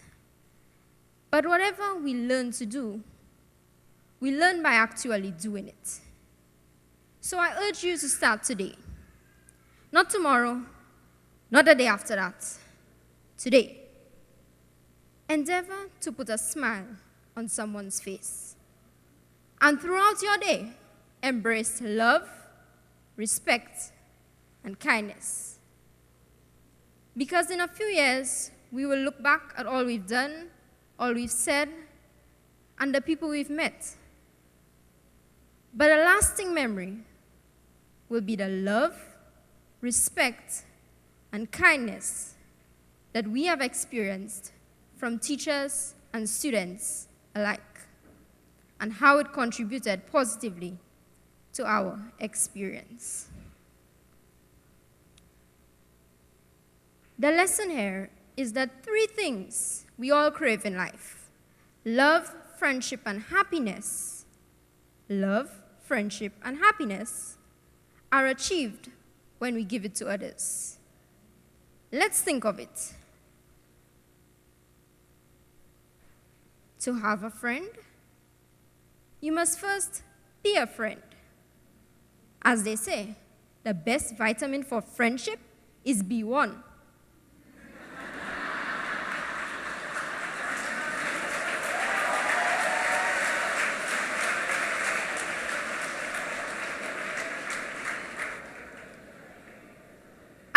But whatever we learn to do, we learn by actually doing it. So I urge you to start today. Not tomorrow, not the day after that. Today. Endeavor to put a smile on someone's face. And throughout your day, embrace love, respect, and kindness. Because in a few years, we will look back at all we've done, all we've said, and the people we've met. But a lasting memory will be the love, respect, and kindness that we have experienced from teachers and students alike, and how it contributed positively to our experience. The lesson here is that 3 things we all crave in life: love, friendship, and happiness. Love, friendship, and happiness are achieved when we give it to others. Let's think of it. To have a friend, you must first be a friend. As they say, the best vitamin for friendship is B1.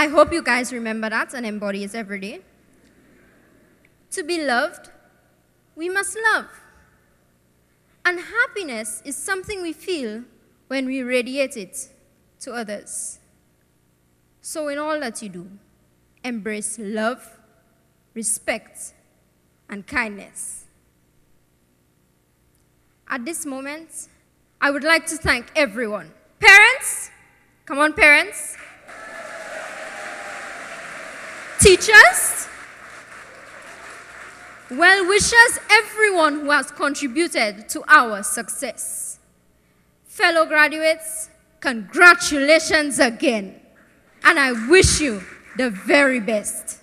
I hope you guys remember that and embody it every day. To be loved, we must love. And happiness is something we feel when we radiate it to others. So in all that you do, embrace love, respect, and kindness. At this moment, I would like to thank everyone. Parents, come on parents. Teachers, well-wishers, everyone who has contributed to our success. Fellow graduates, congratulations again, and I wish you the very best.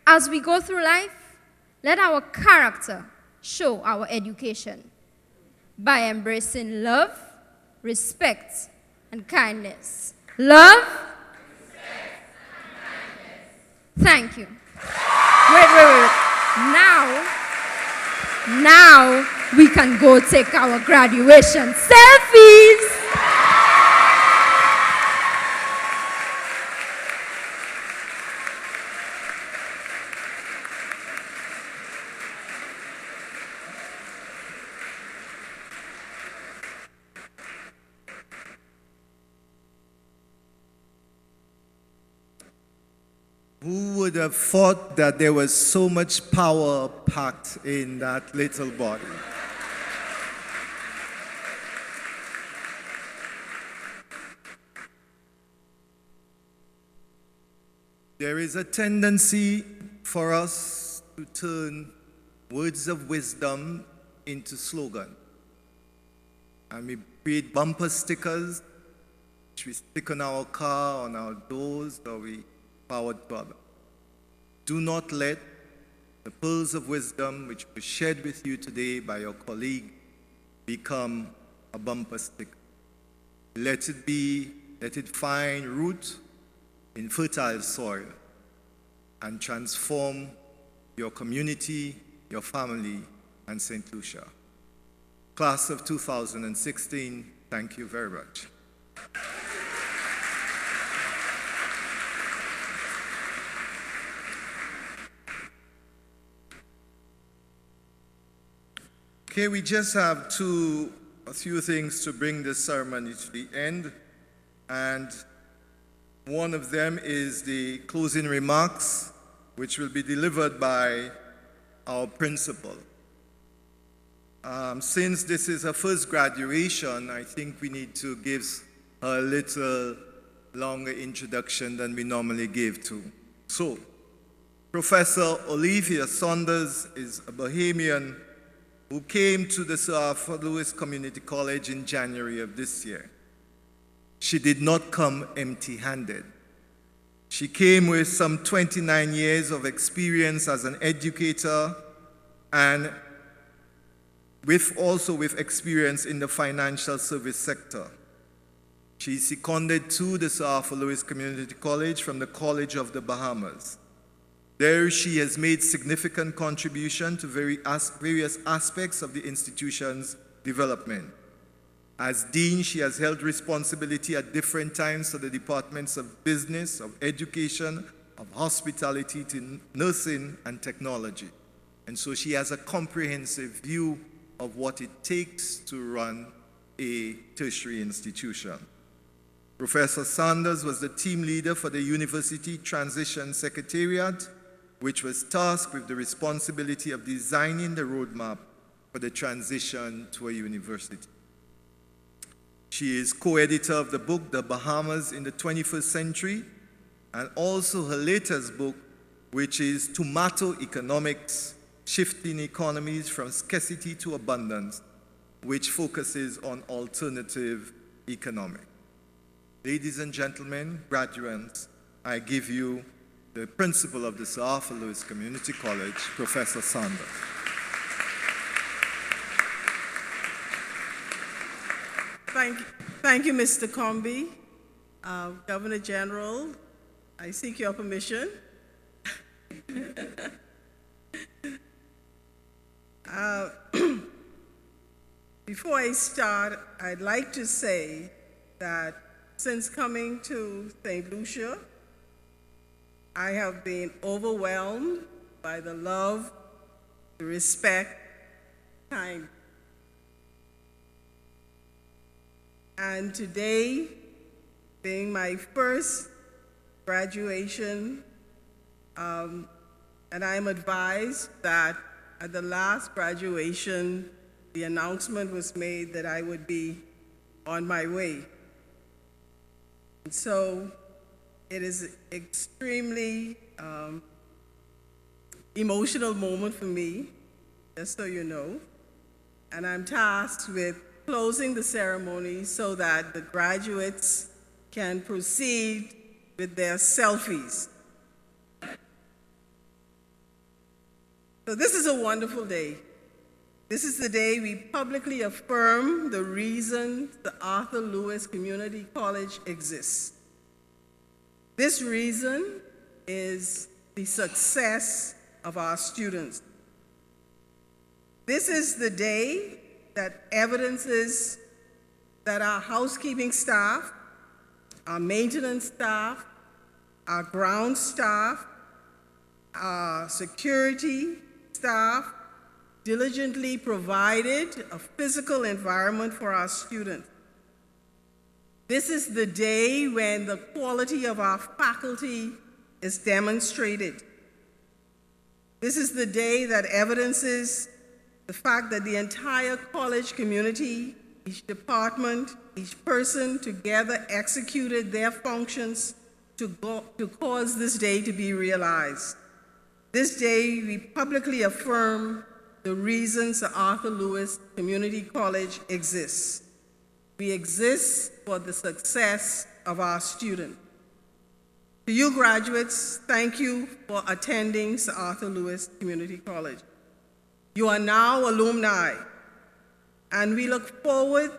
As we go through life, let our character show our education by embracing love, respect, and kindness. Love, thank you. Wait. Now we can go take our graduation selfies. Who would have thought that there was so much power packed in that little body? There is a tendency for us to turn words of wisdom into slogans. And we create bumper stickers, which we stick on our car, on our doors, or we forward to others. Do not let the pearls of wisdom which were shared with you today by your colleague become a bumper sticker. Let it find root in fertile soil and transform your community, your family, and St. Lucia. Class of 2016, thank you very much. Okay, we just have a few things to bring this ceremony to the end. And one of them is the closing remarks, which will be delivered by our principal. Since this is her first graduation, I think we need to give her a little longer introduction than we normally give to. So, Professor Olivia Saunders is a Bahamian who came to the Sir Arthur Lewis Community College in January of this year. She did not come empty-handed. She came with some 29 years of experience as an educator and also with experience in the financial service sector. She seconded to the Sir Arthur Lewis Community College from the College of the Bahamas. There she has made significant contribution to various aspects of the institution's development. As Dean, she has held responsibility at different times for the departments of business, of education, of hospitality, to nursing and technology. And so she has a comprehensive view of what it takes to run a tertiary institution. Professor Sanders was the team leader for the University Transition Secretariat, which was tasked with the responsibility of designing the roadmap for the transition to a university. She is co-editor of the book, The Bahamas in the 21st Century, and also her latest book, which is Tomato Economics, Shifting Economies from Scarcity to Abundance, which focuses on alternative economics. Ladies and gentlemen, graduates, I give you the principal of the Sir Arthur Lewis Community College, Professor Sanders. Thank you, Mr. Comby. Governor General, I seek your permission. Before I start, I'd like to say that since coming to St. Lucia, I have been overwhelmed by the love, the respect, time. And today, being my first graduation, and I am advised that at the last graduation, the announcement was made that I would be on my way. And so it is an extremely emotional moment for me, just so you know. And I'm tasked with closing the ceremony so that the graduates can proceed with their selfies. So this is a wonderful day. This is the day we publicly affirm the reason the Arthur Lewis Community College exists. This reason is the success of our students. This is the day that evidences that our housekeeping staff, our maintenance staff, our ground staff, our security staff diligently provided a physical environment for our students. This is the day when the quality of our faculty is demonstrated. This is the day that evidences the fact that the entire college community, each department, each person together executed their functions to cause this day to be realized. This day, we publicly affirm the reasons the Arthur Lewis Community College exists. We exist for the success of our students. To you graduates, thank you for attending Sir Arthur Lewis Community College. You are now alumni, and we look forward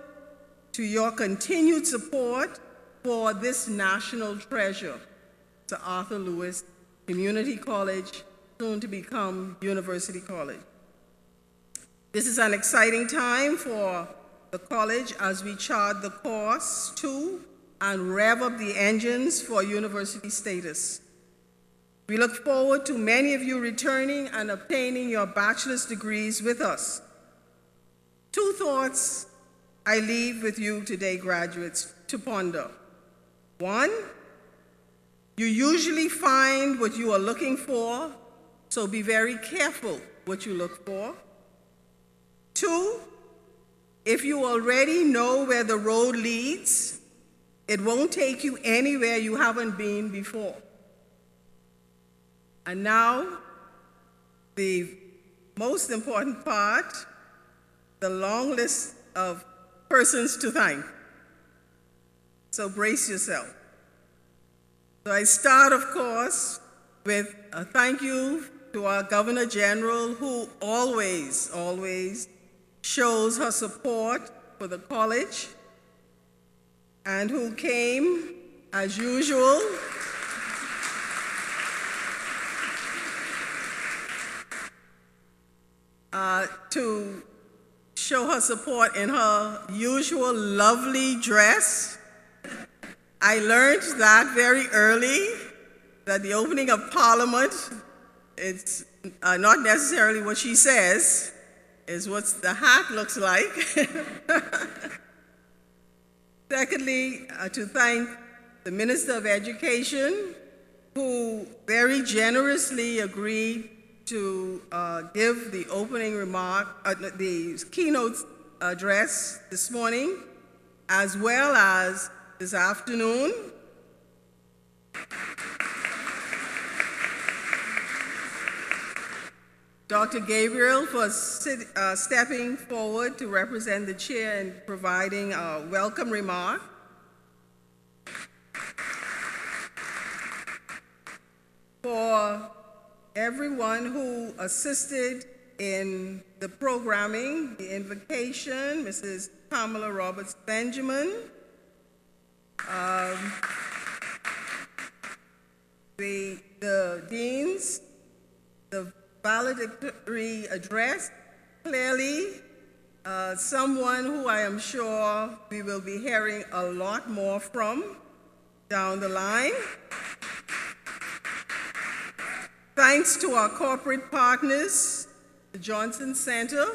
to your continued support for this national treasure, Sir Arthur Lewis Community College, soon to become University College. This is an exciting time for the college as we chart the course to and rev up the engines for university status. We look forward to many of you returning and obtaining your bachelor's degrees with us. Two thoughts I leave with you today, graduates, to ponder. One, you usually find what you are looking for, so be very careful what you look for. Two, if you already know where the road leads, it won't take you anywhere you haven't been before. And now, the most important part, the long list of persons to thank. So brace yourself. So I start, of course, with a thank you to our Governor General, who always shows her support for the college and who came, as usual, to show her support in her usual lovely dress. I learned that very early, that the opening of Parliament, it's not necessarily what she says, is what the hat looks like. Secondly, to thank the Minister of Education, who very generously agreed to give the opening remark, the keynote address this morning, as well as this afternoon. Dr. Gabriel for stepping forward to represent the chair and providing a welcome remark. For everyone who assisted in the programming, the invocation, Mrs. Pamela Roberts-Benjamin, the deans, the valedictory address, clearly someone who I am sure we will be hearing a lot more from down the line. Thanks to our corporate partners, the Johnson Center,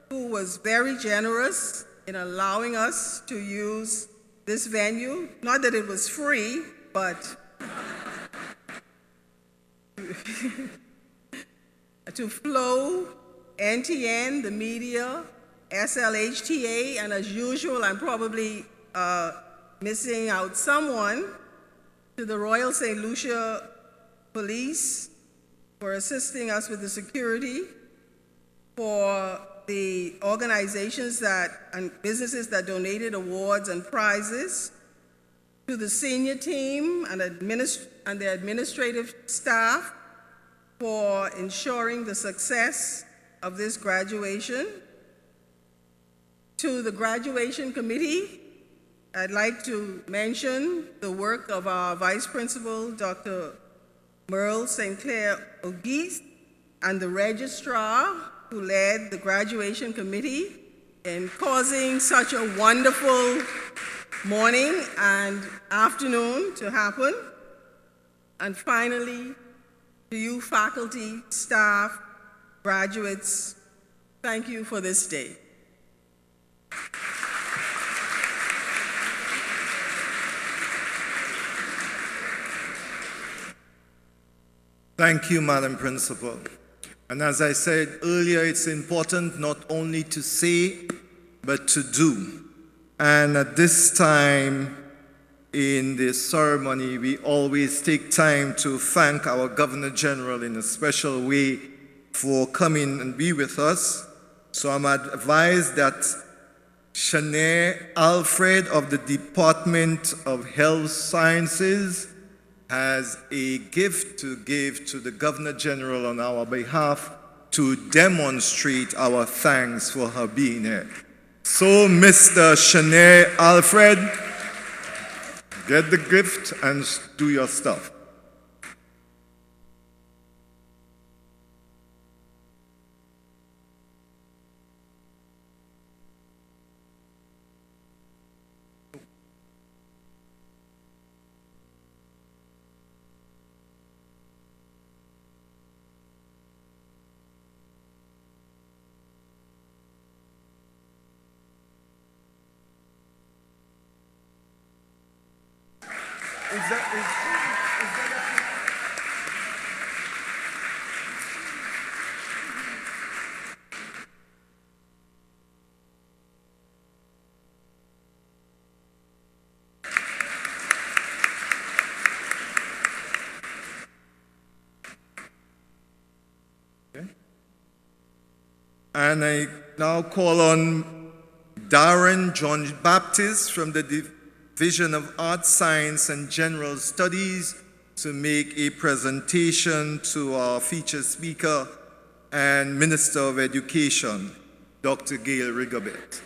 who was very generous in allowing us to use this venue. Not that it was free, but to Flow, NTN, the media, SLHTA, and as usual, I'm probably missing out someone, to the Royal St. Lucia Police for assisting us with the security, for the organizations and businesses that donated awards and prizes, to the senior team and the administrative staff for ensuring the success of this graduation. To the graduation committee, I'd like to mention the work of our Vice Principal, Dr. Merle St. Clair O'Geese, and the registrar who led the graduation committee in causing such a wonderful morning and afternoon to happen. And finally, to you faculty, staff, graduates, thank you for this day. Thank you, Madam Principal. And as I said earlier, it's important not only to say, but to do. And at this time in the ceremony, we always take time to thank our Governor General in a special way for coming and be with us. So I'm advised that Shanae Alfred of the Department of Health Sciences has a gift to give to the Governor General on our behalf to demonstrate our thanks for her being here. So, Mr. Shanae Alfred, get the gift and do your stuff. And I now call on Darren John Baptist from the Division of Arts, Science, and General Studies to make a presentation to our featured speaker and Minister of Education, Dr. Gail Rigobert.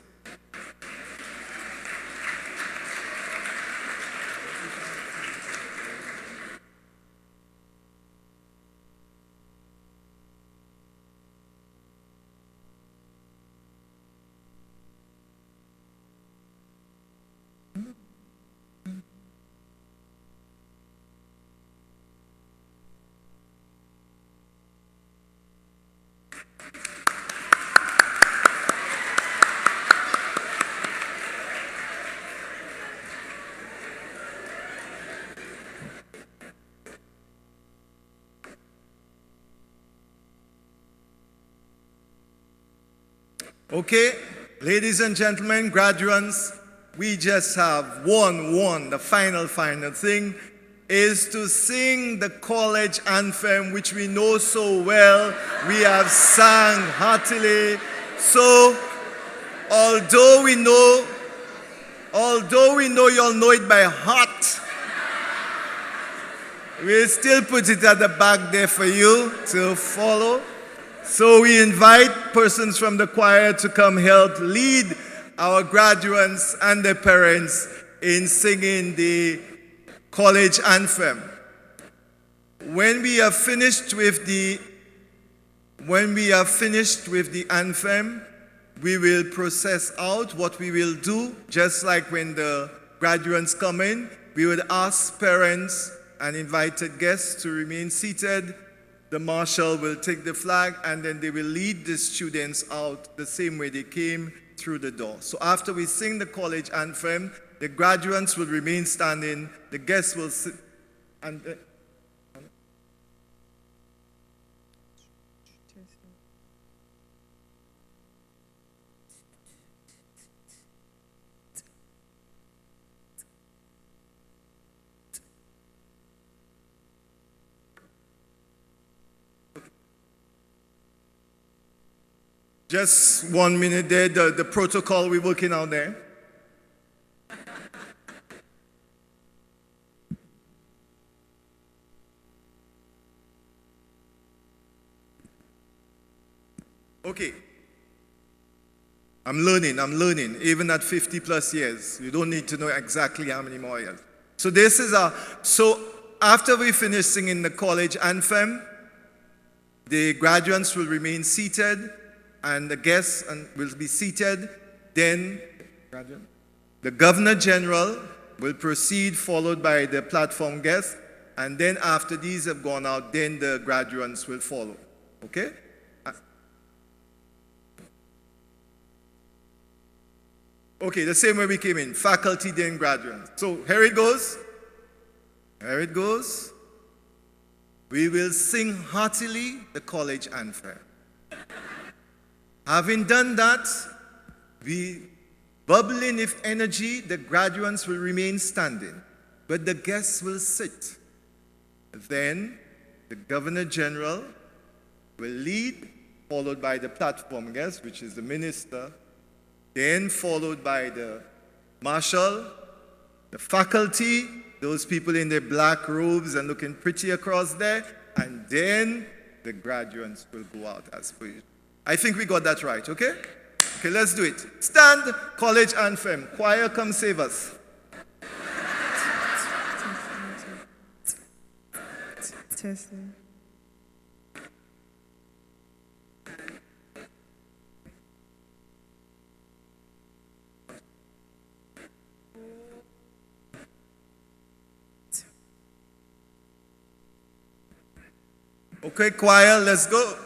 Okay, ladies and gentlemen, graduates, we just have one. The final thing is to sing the college anthem, which we know so well. We have sang heartily. So, although we know you all know it by heart, we'll still put it at the back there for you to follow. So we invite persons from the choir to come help lead our graduates and their parents in singing the college anthem. When we are finished with the anthem, we will process out what we will do. Just like when the graduates come in, we would ask parents and invited guests to remain seated. The marshal will take the flag, and then they will lead the students out the same way they came through the door. So after we sing the college anthem, the graduates will remain standing, the guests will sit, and just 1 minute there, the protocol we're working out there. Okay. I'm learning, even at 50 plus years. You don't need to know exactly how many more years. So so after we finish singing the college anthem, the graduates will remain seated, and the guests will be seated. Then the Governor General will proceed, followed by the platform guests. And then after these have gone out, then the graduates will follow. Okay? Okay, the same way we came in. Faculty, then graduates. So here it goes. Here it goes. We will sing heartily the college anthem. Having done that, we bubbling with energy, the graduates will remain standing, but the guests will sit. Then the Governor General will lead, followed by the platform guest, which is the minister, then followed by the marshal, the faculty, those people in their black robes and looking pretty across there, and then the graduates will go out as per usual. I think we got that right, okay? Okay, let's do it. Stand, college anthem. Choir, come save us. Okay, choir, let's go.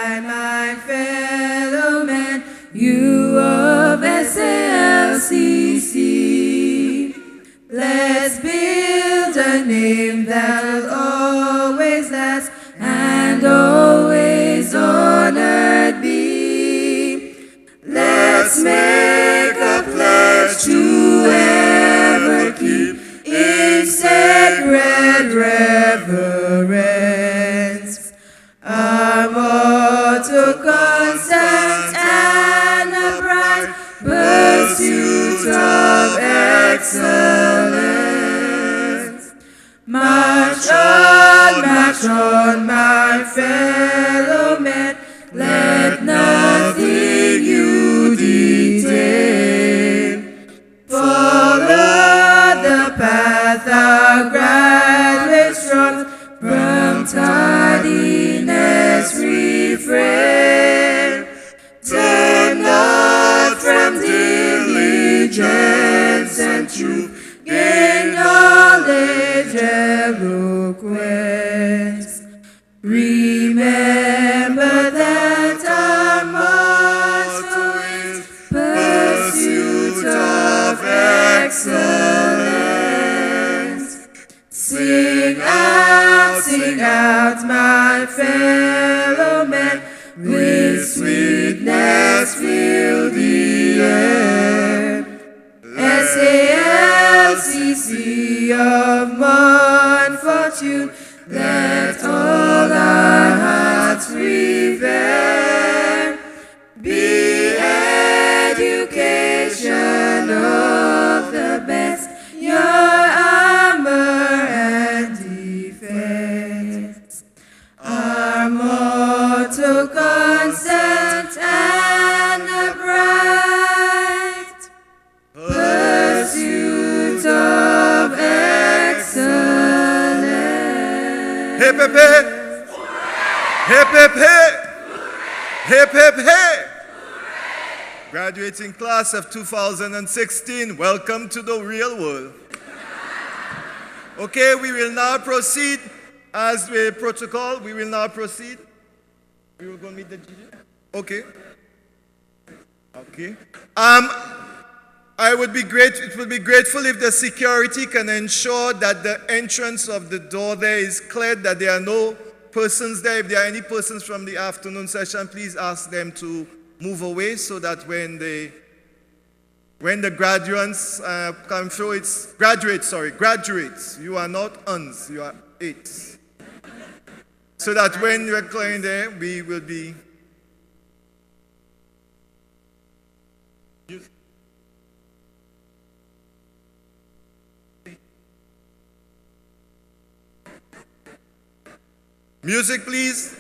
My fellow man, you of SALCC, make a pledge to ever keep in sacred reverence our motto constant and upright pursuit of excellence. March on, my fellow men, let nothing you detain. Follow the path our graduates trod, from tardiness refrain. Turn not from diligence and truth, gain knowledge eloquence. Remember that our motto is pursuit of excellence. Sing out, my fellow men, with sweetness fill the air. SALCC of Montfortune, let all our hearts prevail. Be education of the best, your armor and defense. Our motto constant and upright, pursuit of excellence. Hip, hip, hip. Hip, hip, hip. Hip, hip, hip. Graduating class of 2016, welcome to the real world. Okay, we will now proceed as the protocol. We will now proceed. We will go meet the GG. Okay. Okay. It would be grateful if the security can ensure that the entrance of the door there is cleared, that there are no persons there. If there are any persons from the afternoon session, please ask them to move away so that when the graduates come through, it's graduates. You are not uns, you are eights. So that when you're clearing there, we will be. Music, please.